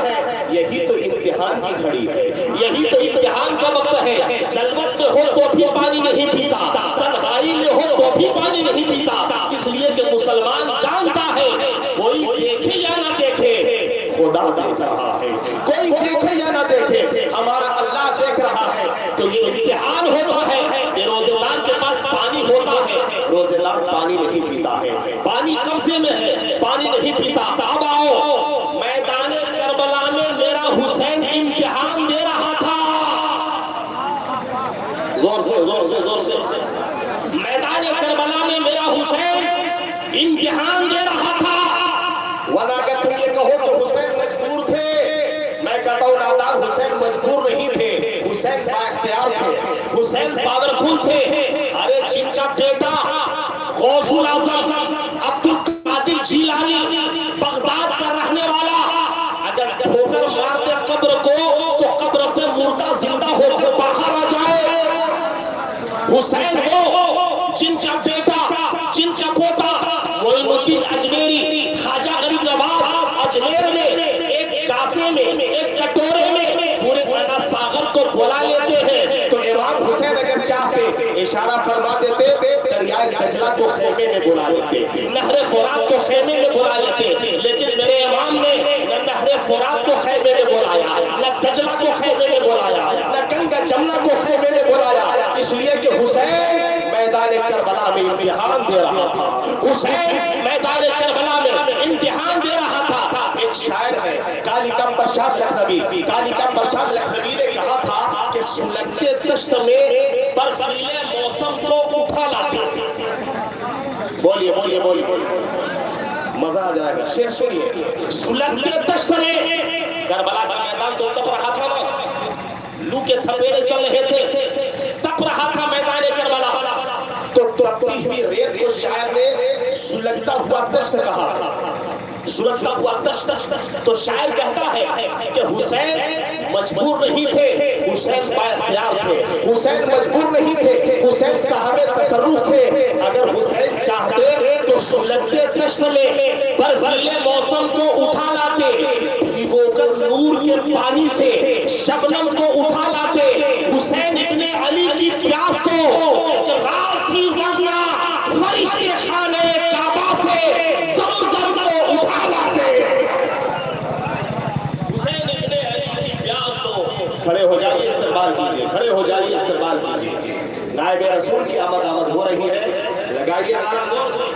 یہی تو امتحان کی گھڑی ہے، یہی تو امتحان کا وقت ہے، جلوت میں ہو تو بھی پانی نہیں پیتا، تنہائی میں ہو تو بھی پانی نہیں پیتا، اس لیے کہ مسلمان جانتا ہے کوئی دیکھے یا نہ دیکھے خدا دیکھ رہا ہے، کوئی دیکھے یا نہ دیکھے ہمارا اللہ دیکھ رہا ہے۔ تو یہ امتحان ہوتا ہے کہ روزے دار کے پاس پانی ہوتا ہے، روزے دار پانی نہیں پیتا ہے، پانی قبضے میں ہے، پانی نہیں پیتا۔ اب آؤ میدان کربلا میں میرا حسین امتحان دے رہا تھا، زور سے زور سے زور سے، میدان کربلا میں میرا حسین امتحان دے رہا تھا۔ ورنہ اگر تم یہ کہو تو حسین مجبور تھے، میں کہتا ہوں نادار حسین مجبور نہیں تھے، حسین با اختیار تھے، حسین پاورفل تھے۔ ارے جن کا بیٹا غوث الاعظم عبد القادر جیلانی بغداد کا رہنے والا اگر ٹھوکر مار دے قبر کو تو قبر سے مردہ زندہ ہو کر باہر آ جائے، حسین وہ جن کا بیٹا، جن کا پوتا معین الدین اجمیری، خواجہ غریب نواز اجمیر میں ایک کاسے میں، ایک کٹورے میں پورے انا ساغر کو بلا لیتے ہیں، تو امام حسین اگر چاہتے اشارہ فرما دیتے دریائے دجلہ کو خیمے میں بلا لیتے، نہر فرات کو خیمے میں بلا لیتے، لیکن میرے امام نے نہ نہر فرات کو خیمے میں بلایا، نہ دجلہ کو خیمے میں بلایا، نہ گنگا جمنا کو خیمے میں بلایا، اس لیے کہ حسین میدان کربلا میں امتحان دے رہا تھا، حسین میدان کربلا میں امتحان دے رہا تھا۔ ایک شاعر ہے قالی کم برشاد لکھنوی، قالی کم برشاد لکھنوی نے کہا تھا کہ سلگتے دشت میں برفیلے موسم کو اٹھا لاتے۔ بولیے بولیے بولیے، مزہ آ جائے گا، شعر سنیے۔ سلگتے دشت میں، کربلا کا میدان تو تپ رہا تھا نا، لو کے تھپیڑے چل رہے تھے، تپ رہا تھا میدان کربلا، تو تپتی ہوئی ریت کو شاعر نے سلگتا ہوا دشت کہا، سلگتا ہوا دشت۔ تو شاعر کہتا ہے کہ حسین مجبور نہیں تھے، حسین بااختیار تھے، حسین مجبور نہیں تھے، حسین صاحب تصرف تھے۔ اگر حسین چاہتے تو سلگتے دشت میں برفیلے موسم کو اٹھا لاتے، بھگو کر نور کے پانی سے شبنم کو اٹھا لاتے۔ حسین ابن علی کی پیاس کو ایک راز تھی، ورنہ فرشتے خانے کعبہ سے زمزم کو اٹھا لاتے۔ حسین ابن علی کی پیاس کو، کھڑے ہو جائیے استقبال کیجئے، کھڑے ہو جائیے استقبال کیجئے۔ نائب رسول کی آمد ہو رہی ہے، لگائیے نعرہ زور سے۔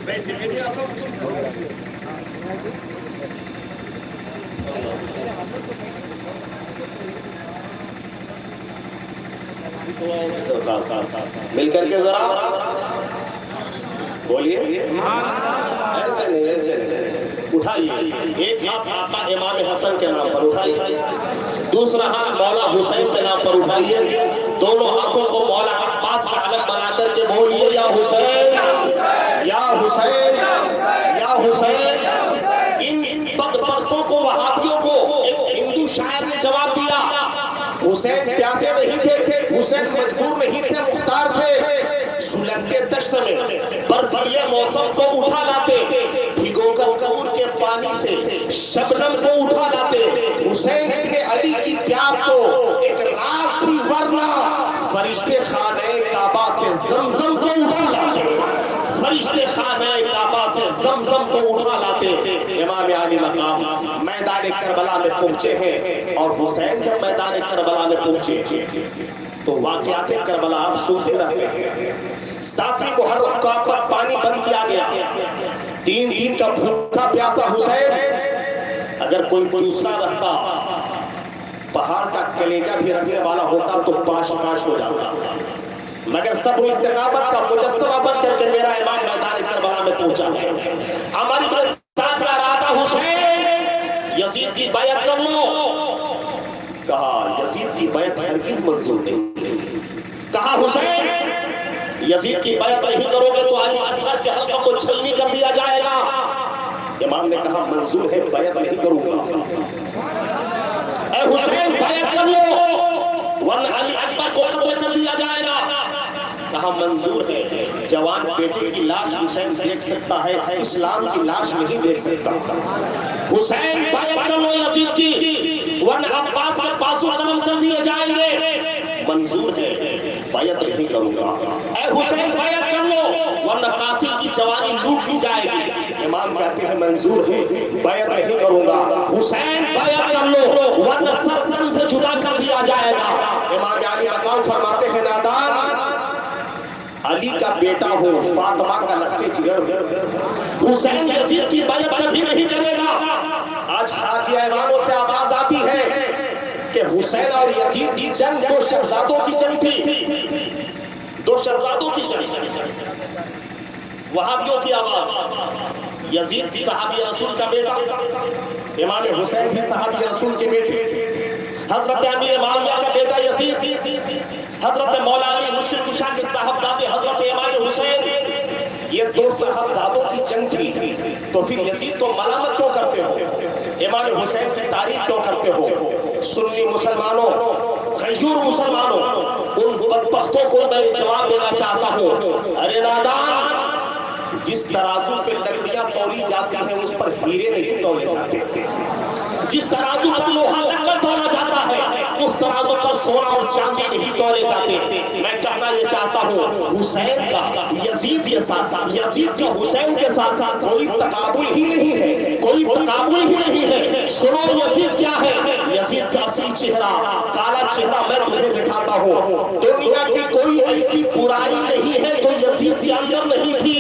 بیٹھیے آپ لوگ۔ مل کر کے ذرا بولیے، ایسے نہیں ایسے نہیں، اٹھائیے ایک ہاتھ آقا امام حسن کے نام پر اٹھائیے، دوسرا ہاتھ مولا حسین کے نام پر اٹھائیے، دونوں ہاتھوں کو مولا عباس کا علم بنا کر کے بولیے یا حسین یا حسین یا حسین۔ ان بدبختوں کو، وہابیوں کو ایک ہندو شاعر نے جواب دیا، حسین پیاسے نہیں تھے، حسین مجبور نہیں تھے، مختار تھے۔ سلگتے دشت میں برفیلے موسم کو اٹھا لاتے، بھگو کر نور کے پانی سے شبنم کو اٹھا لاتے۔ حسین ابن علی کی پیاس کو ایک راز تھی، ورنہ فرشتے خانے کعبہ سے زمزم کو اٹھا لاتے، فرشتے خانہ کعبہ سے زمزم کو اٹھا لاتے۔ امام علی مقام میدان کربلا میں پہنچے ہیں، اور حسین جب میدان کربلا میں پہنچے تو واقعات کربلا آپ سنتے رہتے ہیں۔ 7ویں محرم کو آپ پر پانی بند کیا گیا، 3 دن کا بھوکا پیاسا حسین، اگر کوئی دوسرا رہتا، پہاڑ کا کلیجہ بھی رکھنے والا ہوتا تو پاش پاش ہو جاتا، مگر صبر و استقامت کا مجسمہ بن کر کے میرا امام میدان کربلا میں پہنچا ہے۔ ہماری بڑے ساتھ کا رہا حسین یزید کی بیعت کر لو، کہا یزید کی بیعت ہرگز منظور نہیں، کہا حسین یزید کی بیعت نہیں کرو گے تو علی اصغر کے حلقہ کو چھلنی کر دیا جائے گا۔ امام نے کہا منظور ہے، بیعت نہیں کروں گا۔ اے حسین بیعت کر لو ورنہ علی اکبر کو قتل کر دیا جائے گا۔ کہا منظور ہے، جوان بیٹے کی لاش حسین دیکھ سکتا ہے، اسلام کی لاش نہیں دیکھ سکتا۔ حسین بیعت کر لو یزید کی ورنہ عباس کے بازو قلم کر دیے جائیں گے۔ منظور ہے، بیعت نہیں کروں گا۔ اے حسین بیعت کر لو ورنہ قاسم کی جوانی لوٹ لی جائے گی۔ امام کہتے ہیں منظور ہے، بیعت نہیں کروں گا۔ حسین بیعت کر لو ورنہ سر تن سے جدا کر دیا جائے گا۔ امام علی مقام فرماتے ہیں نادان علی کا بیٹا ہو، فاطمہ کا لخت جگر ہو، حسین یزید کی بیعت کبھی نہیں کرے گا۔ آج حاجی ایوانوں سے آواز آتی ہے کہ حسین اور یزید کی جنگ 2 شہزادوں کی جنگ تھی، 2 شہزادوں کی جنگ۔ وہابیوں کی آواز، یزید صحابی رسول کا بیٹا، امام حسین بھی صحابی رسول کے بیٹے، حضرت امیر معاویہ کا بیٹا یزید، حضرت مولا علی مشکل کشا کے صاحبزادے حضرت امام حسین، یہ 2 صاحبزادوں کی جنگ تھی۔ تو پھر یزید کو ملامت کیوں کرتے ہو؟ امام حسین کی تعریف کیوں کرتے ہو؟ سنی مسلمانوں، غیور مسلمانوں، بدبختوں کو میں جواب دینا چاہتا ہوں، ارے نادان، جس ترازو پہ لکڑیاں تولی جاتی ہیں اس پر ہیرے نہیں تولے جاتے، جس ترازو پر لوہا لکڑ تولا جاتا ہے اس ترازو پر سونا اور چاندی نہیں تولے جاتے۔ میں کہنا یہ چاہتا ہوں، حسین کا یزید کے ساتھ، یزید کا حسین کے ساتھ کوئی تقابل ہی نہیں ہے، کوئی تقابل ہی نہیں ہے۔ سنو یزید کیا ہے، یزید کا اصلی چہرہ، کالا چہرہ میں تمہیں دکھاتا ہوں۔ دنیا کی کوئی ایسی برائی نہیں ہے جو یزید کے اندر نہیں تھی۔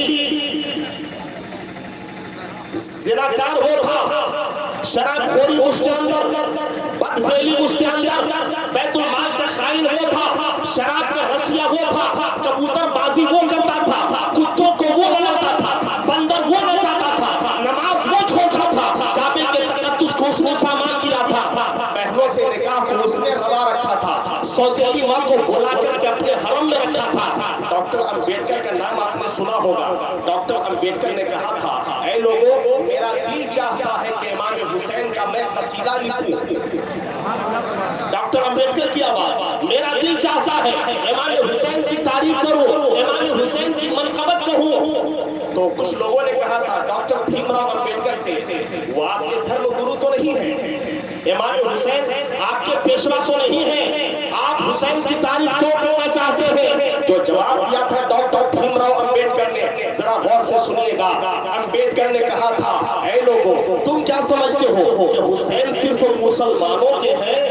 زناکار وہ تھا، شراب خوری اس کے اندر، بدفعلی اس کے اندر، بیت المال کا خائن وہ تھا، شراب کا رسیا وہ تھا، کبوتر بازی وہ کرتا تھا، کتوں کو وہ لڑاتا تھا، بندر وہ نچاتا تھا، نماز وہ چھوڑتا تھا، کعبے کے تقدس کو اس نے پامال کیا تھا، بہنوں سے نکاح کو اس نے روا رکھا تھا، سوتیلی ماں کو بلا کر کے اپنے حرم میں رکھا تھا۔ ڈاکٹر امبیڈکر کا نام آپ نے سنا ہوگا۔ ڈاکٹر امبیڈکر نے کہا تھا، اے لوگوں، میرا دل چاہتا ہے کہ امام حسین کا میں قصیدہ لکھوں۔ ڈاکٹر امبیڈکر کی آواز، میرا دل چاہتا ہے امام حسین کی تعریف کروں، امام حسین کی منقبت کہوں۔ تو کچھ لوگوں نے کہا تھا ڈاکٹر بھیم راؤ امبیڈکر سے، وہ آپ کے دھرم گرو تو نہیں ہیں، امام حسین آپ کے پیشوا تو نہیں ہیں، آپ حسین کی تعریف کیوں کرنا چاہتے ہیں؟ جو جواب دیا تھا ڈاکٹر بھیم راؤ امبیڈکر نے، ذرا غور سے سنیے گا۔ امبیڈکر نے کہا تھا، اے لوگوں، تم کیا سمجھتے ہو کہ حسین صرف مسلمانوں کے ہیں؟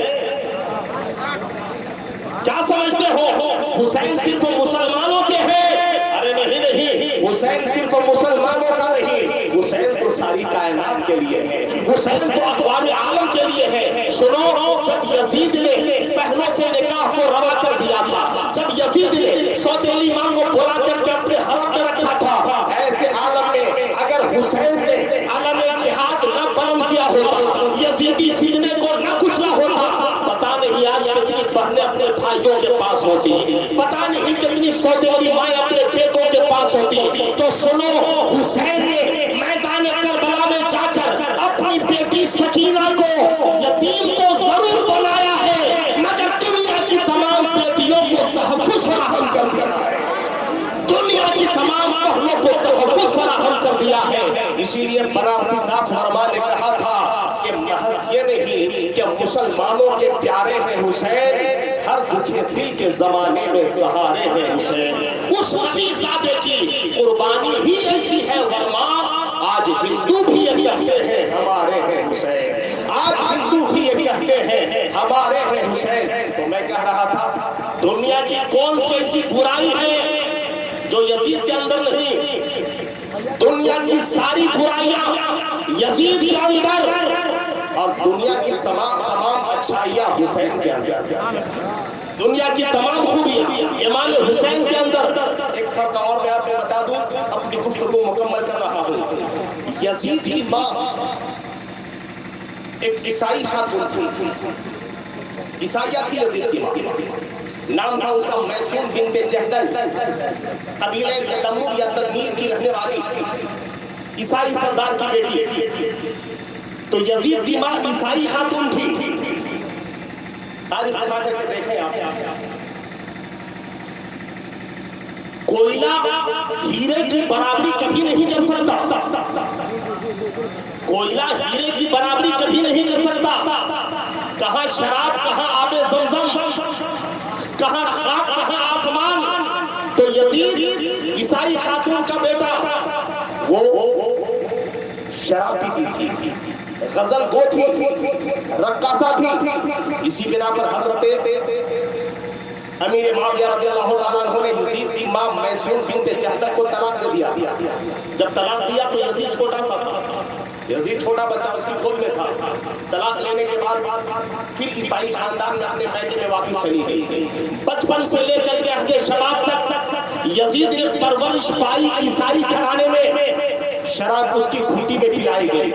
کیا سمجھتے ہو حسین صرف مسلمانوں کے ہیں؟ ارے نہیں نہیں، حسین صرف مسلمانوں کا نہیں، حسین تو ساری کائنات کے لیے ہے، حسین تو اقوام عالم کے لیے ہے۔ سنو، جب یزید نے بہنوں سے نکاح کو روا کر دیا تھا، جب یزید نے سوتیلی ماں کو بلا کر کے اپنے حرم میں رکھا تھا، ایسے عالم میں اگر حسین نے علم جہاد نہ بلند کیا ہوتا، یزیدی فتنے کو نہ کچلا ہوتا، پتہ نہیں آج کتنی بہنیں اپنے بھائیوں کے پاس ہوتی، پتہ نہیں کتنی سوتیلی مائیں اپنے بیٹوں کے پاس ہوتی۔ تو سنو، حسین نے میدان کربلا میں جا کر اپنی بیٹی سکینہ کو یتیم تو ضرور بنایا ہے، مگر دنیا کی تمام بیٹیوں کو تحفظ فراہم کر دیا ہے، دنیا کی تمام بہنوں کو تحفظ فراہم کر دیا ہے۔ اسی لیے بنارسی داس ورما نے کہا تھا کہ محض یہ نہیں کہ مسلمانوں کے پیارے ہیں حسین، ہر دکھے دل کے زمانے میں سہارے ہیں حسین۔ اس نبی زادے کی قربانی ہی ایسی ہے ورما، آج ہندو بھی یہ کہتے ہیں ہمارے ہیں حسین، آج ہندو بھی یہ کہتے ہیں ہمارے ہیں حسین۔ تو میں کہہ رہا تھا، دنیا کی کون سی ایسی برائی ہے جو یزید کے اندر نہیں؟ دنیا کی ساری برائیاں یزید کے اندر، اور دنیا کی تمام اچھائیاں حسین کے اندر، دنیا کی تمام خوبیاں امام حسین کے اندر۔ ایک فرق اور میں آپ کو بتا دوں، اپنی گفتگو مکمل کر رہا ہوں۔ یزید کی ماں ایک عیسائی خاتون تھی، عیسائیہ تھی یزید کی ماں، نام تھا اس کا میسون بنت جہدل، قبیلہ تدمر یا تدمیر کی رہنے والی عیسائی سردار کی بیٹی۔ تو یزید کی ماں عیسائی خاتون تھی۔ تاریخ اٹھا کر کے دیکھیں آپ، کوئلہ ہیرے کی برابری کبھی نہیں کر سکتا، کوئلہ ہیرے کی برابری کبھی نہیں کر سکتا۔ کہاں شراب، کہاں آب زمزم، کہاں خاک، کہاں آسمان۔ تو یزید عیسائی خاتون کا بیٹا، وہ شراب پیتی تھی، غزل گو تھی، رقاصہ تھی۔ اسی بنا پر حضرت امیر معاویہ رضی اللہ تعالیٰ عنہ نے یزید کی ماں میسون بنت جہدل کو طلاق دے دیا۔ جب طلاق دیا تو یزید چھوٹا سا تھا، یزید چھوٹا بچہ اس کی گود میں تھا۔ طلاق لینے کے بعد پھر عیسائی خاندان میں اپنے میدے میں واپس چلی گئی۔ بچپن سے لے کر کے عہد شباب تک یزید نے پرورش پائی عیسائی گھرانے میں۔ شراب اس کی گھٹی میں پلائی گئی،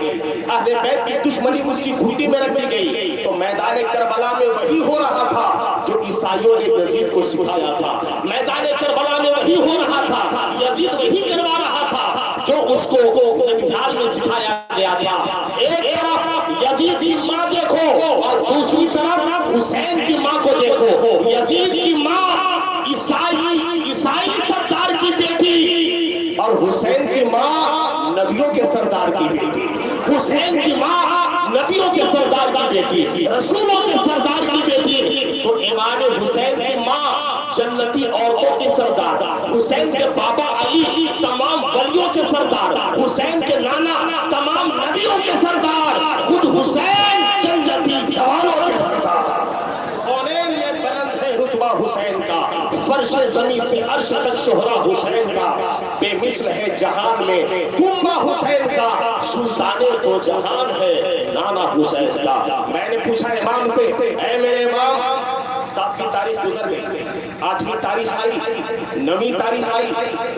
اہل بیت کی دشمنی اس کی گھٹی میں رکھ دی گئی۔ تو میدان کربلا میں وہی ہو رہا تھا جو عیسائیوں نے یزید کو سکھایا تھا، میدان کربلا میں وہی ہو رہا تھا، یزید وہی کروا رہا تھا جو اس کو نبیال میں سکھایا گیا تھا۔ ایک طرف یزید کی ماں دیکھو اور دوسری طرف حسین کی ماں کو دیکھو۔ یزید کی ماں رسولوں کے سردار کی بیٹی، تو امام حسین کی ماں جنتی عورتوں کے سردار، حسین کے بابا علی تمام ولیوں کے سردار، حسین کے نانا تمام نبیوں کے سردار، خود حسین جنتی جوانوں کے سردار۔ کونین میں بلند ہے رتبہ حسین کا، فرش زمین سے عرش تک شہرا حسین کا، بے مثل ہے جہان میں کنبہ حسین کا، سلطان دو جہان ہے نانا حسین کا۔ میں نے پوچھا امام سے، اے میرے امام، 7ویں تاریخ گزر گئی، 8ویں تاریخ آئی، 9ویں تاریخ آئی،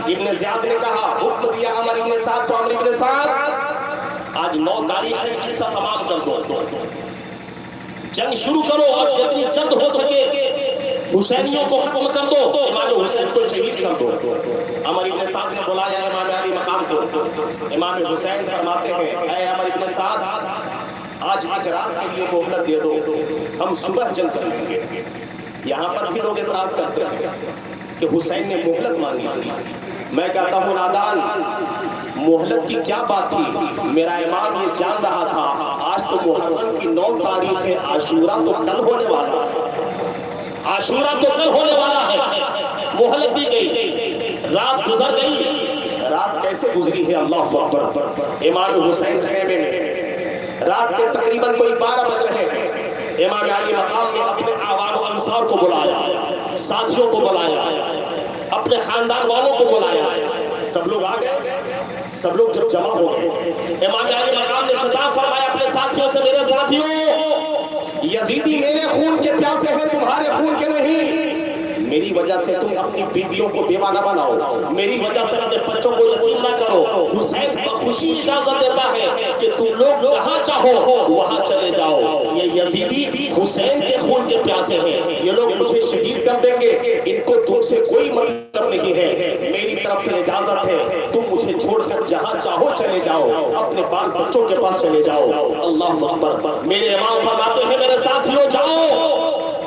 ابن زیاد نے کہا حکم دیا عمر ابن سعد کو، عمر ابن سعد آج 9 تاریخ ہے، قصہ تمام کر دو، جنگ شروع کرو اور جتنی جلد ہو سکے حسینیوں کو ختم کر دو، امام حسین کو شہید کر دو۔ عمر ابن سعد نے بلایا امام علی مقام کو، امام حسین فرماتے ہیں اے عمر ابن سعد، آج ایک رات کے لیے مہلت دے دو، ہم صبح جنگ کر لیں گے۔ یہاں پر بھی لوگ اعتراض کرتے ہیں کہ حسین نے مہلت مانگی، میں کہتا ہوں نادان، مہلت کی کیا بات تھی؟ میرا امام یہ جان رہا تھا آج تو محرم کی 9 تاریخ ہے، عاشورہ تو کل ہونے والا ہے، عاشورہ تو کل ہونے والا ہے۔ مہلت دی گئی، رات گزر گئی، رات کیسے گزری ہے اللہ اکبر۔ امام حسین خیمے میں، رات کے تقریباً کوئی 12 بج رہے ہیں، امام علی مقام نے اپنے آوان و انصار کو بلایا، ساتھیوں کو بلایا، اپنے خاندان والوں کو بلایا، سب لوگ آ گئے۔ سب لوگ جب جمع ہو گئے، امام علی مقام نے خطاب فرمایا اپنے ساتھیوں سے، میرے ساتھیوں، یزیدی میرے خون کے پیاسے ہیں، تمہارے خون کے نہیں۔ میری وجہ سے تم اپنی بیویوں کو بیوہ نہ بناؤ، میری وجہ سے اپنے بچوں کو یتیم نہ کرو۔ حسین بخوشی اجازت دیتا ہے کہ تم لوگ جہاں چاہو وہاں چلے جاؤ، یہ یزیدی حسین کے خون کے پیاسے ہیں، یہ لوگ مجھے شہید کر دیں گے، ان کو تم سے کوئی مطلب نہیں ہے، میری طرف سے اجازت ہے، تم مجھے چھوڑ کر جہاں چاہو چلے جاؤ، اپنے بال بچوں کے پاس چلے جاؤ۔ اللہ اکبر۔ میرے امام فرماتے ہیں میرے ساتھیوں جاؤ۔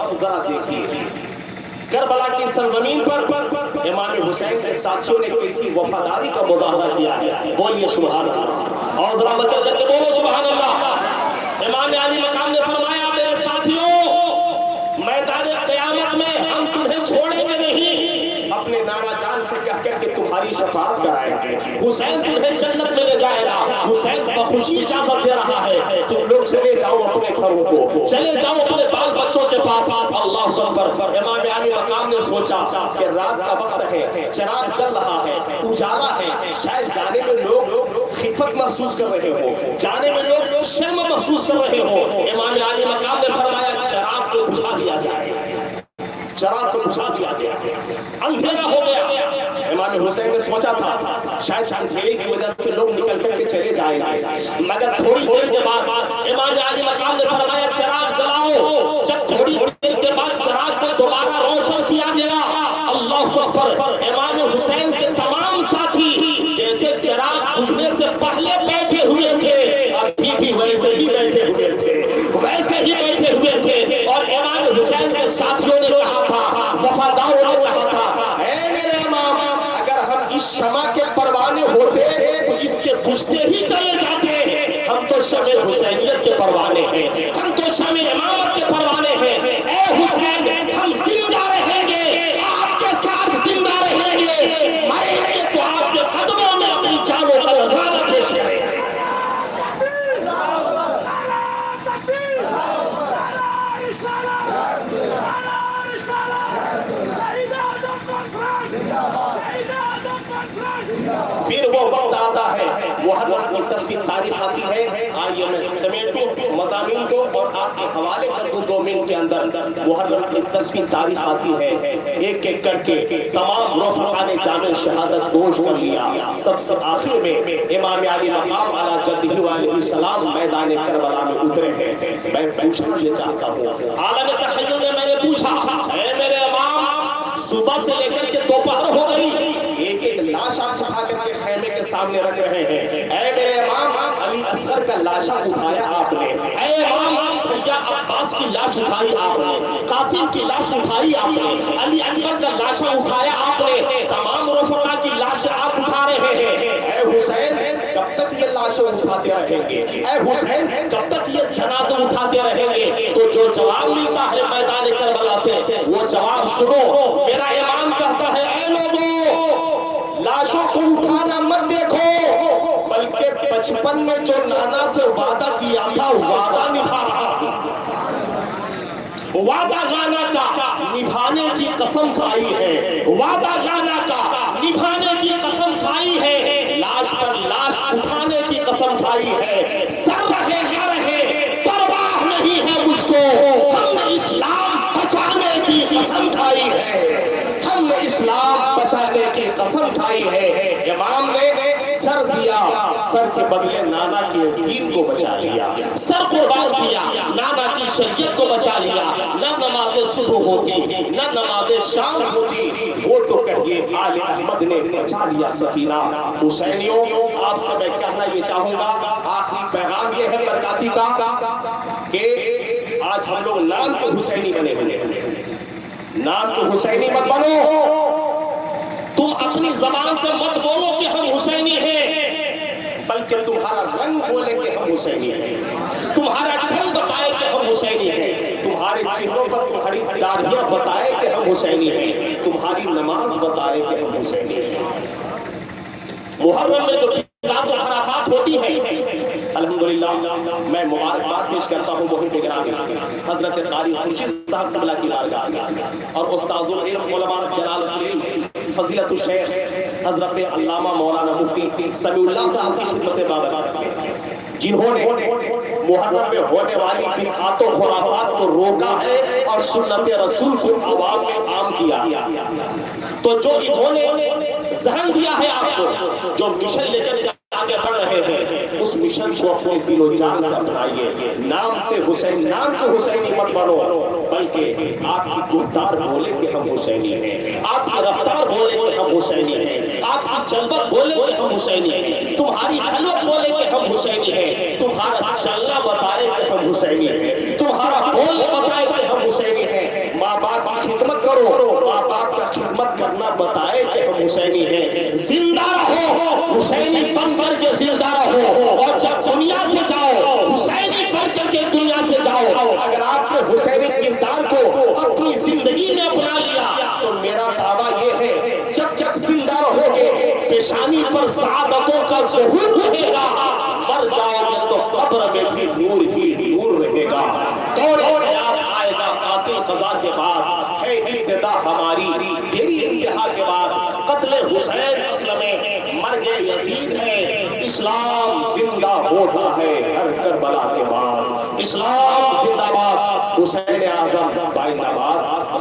اب ذرا دیکھیے کربلا کی سرزمین پر امام حسین کے ساتھیوں نے کیسی وفاداری کا مظاہرہ کیا ہے، بولیے سبحان اللہ، اور ذرا مچل کر کے بولو سبحان اللہ۔ امام علی مقام نے فرمایا میرے ساتھیوں، میدان قیامت میں ہم تمہیں چھوڑیں گے نہیں، اپنے نانا جان سے کہہ کر کے تمہاری شفاعت کرائیں گے، حسین تمہیں جنت میں لے جائے گا، حسین بخوشی اجازت دے رہا ہے، تم لوگ چلے جاؤ اپنے گھروں کو، چلے جاؤ اپنے بال بچوں کے پاس۔ اللہ اکبر۔ امام علی مقام نے سوچا کہ رات کا وقت ہے، چراغ جل رہا ہے، اجالا ہے، شاید جانے میں لوگ خفت محسوس کر رہے ہو، جانے میں لوگ شرم محسوس کر رہے ہو۔ امام علی مقام نے فرمایا چراغ کو بجھا دیا جائے، چراغ کو بجھا دیا گیا، اندھیرا ہو گیا۔ امام حسین نے سوچا تھا شاید اندھیرے کی وجہ سے لوگ نکل کر کے چلے جائیں گے، مگر تھوڑی دیر کے بعد امام علی مقام نے فرمایا چراغ جلاؤ۔ جب تھوڑی دیر کے بعد چراغ کو دوبارہ روشن کیا گیا، اللہ اکبر، امام حسین کے تمام ساتھی جیسے چراغ بجھنے سے پہلے بیٹھے ہوئے تھے، ابھی بھی ویسے ہی بیٹھے ہوئے تھے، ویسے ہی بیٹھے ہوئے تھے۔ اور امام حسین کے ساتھیوں نے کہا تھا، وفاداروں نے کہا تھا، اے میرے امام، اگر ہم اس شمع کے پروانے ہوتے تو اس کے بجھتے ہی چلے جاتے، ہم تو شمع حسینیت کے پروانے ہیں، ہم تو شمع امامت کے پروانے ہیں۔ اے حسین، ہم زندہ رہیں گے، آپ کے ساتھ زندہ رہیں گے، مریں گے تو آپ کے قدموں میں اپنی جانوں کا نذرانہ پیش کریں۔ پھر وہ وقت آتا ہے، محرم کی 10ویں تاریخ آتی ہے، آئیے میں سمیٹوں مضامین کو اور آپ کے حوالے کر دوں 2 منٹ کے اندر۔ محرم کی 10ویں تاریخ آتی ہے، ایک ایک کر کے تمام رفقا نے جامع شہادت نوش کر لیا۔ سب سے آخر میں امام علی مقام علی جدہ علیہ السلام میدان کربلا میں اترے ہیں۔ میں پوچھنا یہ چاہتا ہوں، عالم تخیل میں نے پوچھا، اے میرے امام، صبح سے لے کر کے دوپہر ہو گئی، ایک ایک لاش آپ اٹھا کر کے خیمے کے سامنے رکھ رہے ہیں، اے میرے امام، علی اصغر کا لاشا اٹھایا آپ نے، اے امام، بھیا عباس کی لاش اٹھائی آپ نے، قاسم کی لاش اٹھائی آپ نے، علی اکبر کا لاشا اٹھایا آپ نے، تمام رفقا کی لاش آپ اٹھا رہے ہیں۔ اے حسین، کب تک یہ لاش لاشیں اٹھاتے رہیں گے، اے حسین کب تک یہ جنازے اٹھاتے رہیں گے؟ تو جو جواب ملتا ہے میدان کربلا سے وہ جواب سنو۔ میرا امام کہتا ہے اے لوگوں، لاشوں کو اٹھانا مت دیکھو، بلکہ بچپن میں جو نانا سے وعدہ کیا تھا وعدہ نبھا رہا ہوں۔ وعدہ نانا کا نبھانے کی قسم کھائی ہے، وعدہ نانا کا نبھانے کی قسم کھائی ہے، لاش پر لاش اٹھانے کی قسم کھائی ہے، سر رہے نہ رہے پرواہ نہیں ہے مجھ کو، ہم نے اسلام بچانے کی قسم کھائی ہے، ہم نے اسلام بچانے کی قسم کھائی ہے۔ امام نے سر دیا، سر کے بدلے نانا کے دین کو بچا لیا، سر قربان کیا، نانا کی شریعت کو بچا لیا، نہ نماز صبح ہوتی نہ نماز شام ہوتی، وہ تو کہیے آل احمد نے بچا لیا سفینہ۔ حسینیوں آپ سے میں کہنا یہ چاہوں گا، آخری پیغام یہ ہے برکاتی کا کہ آج ہم لوگ نام تو حسینی بنے ہوئے ہیں، نام تو حسینی مت بنو، تم اپنی زبان سے مت بولو کہ ہم حسینی ہیں، بلکہ تمہارا رنگ بولے کہ ہم حسینی ہیں، تمہارا ڈھنگ بتائے کہ ہم حسینی ہیں، تمہارے چہروں پر تمہاری داڑھیاں بتائے کہ ہم حسینی ہیں، تمہاری نماز بتائے کہ ہم حسینی ہیں۔ محرم میں جو بلاد و حرکات ہوتی ہیں، الحمدللہ میں مبارکباد پیش کرتا ہوں محب گرامی حضرت قاری خورشید صاحب قبلہ کی بارگاہ اور استاذ العلم علماء جلال الدین فضیلت الشیخ حضرت علامہ مولانا مفتی سمیع اللہ صاحب کی خدمت بابرکت، جنہوں نے محرم میں ہونے والی بدعات و خرافات کو روکا ہے اور سنت رسول کو عوام میں عام کیا۔ تو جو انہوں نے ذہن دیا ہے آپ کو، جو مشن لے کر آگے بڑھ رہے ہیں، اس مشن کو اپنے دل و جان سے اپنائیے۔ نام سے حسین، نام کو حسینی مت بنو، بلکہ آپ کی گفتار بولے کہ ہم حسینی ہیں، آپ کی رفتار بولے کہ ہم حسینی ہیں، آپ کی جلوت بولے کہ ہم حسینی ہیں، تمہاری خلوت بولے کہ ہم حسینی ہیں، تمہارا چلنا بتائے کہ ہم حسینی ہیں، تمہارا بولنا بتائے کہ ہم حسینی ہیں۔ ماں باپ کی خدمت کرو، ماں باپ کا خدمت کرنا بتائے کہ ہم حسینی ہیں۔ زندہ رہو، حسینی بن کر کے زندہ رہو، اور جب دنیا سے جاؤ حسینی بن کر کے دنیا سے جاؤ۔ اگر آپ نے حسینی کردار کو اپنی زندگی میں اپنا لیا تو میرا دعویٰ یہ ہے جب تک زندہ رہو گے پیشانی پر سعادتوں کا ظہور رہے گا، مر جاؤ گے تو قبر میں بھی نور ہی نور رہے گا۔ دوڑے حیات آئے گا قاتل قضا کے بعد، ہے ابتدا ہماری تیری انتہا کے بعد۔ قتل حسین اصل میں مرگ یزید ہے، اسلام زندہ ہوتا ہے ہر کربلا کے بعد۔ اسلام زندہ باد، حسین اعظم بائندہ باد۔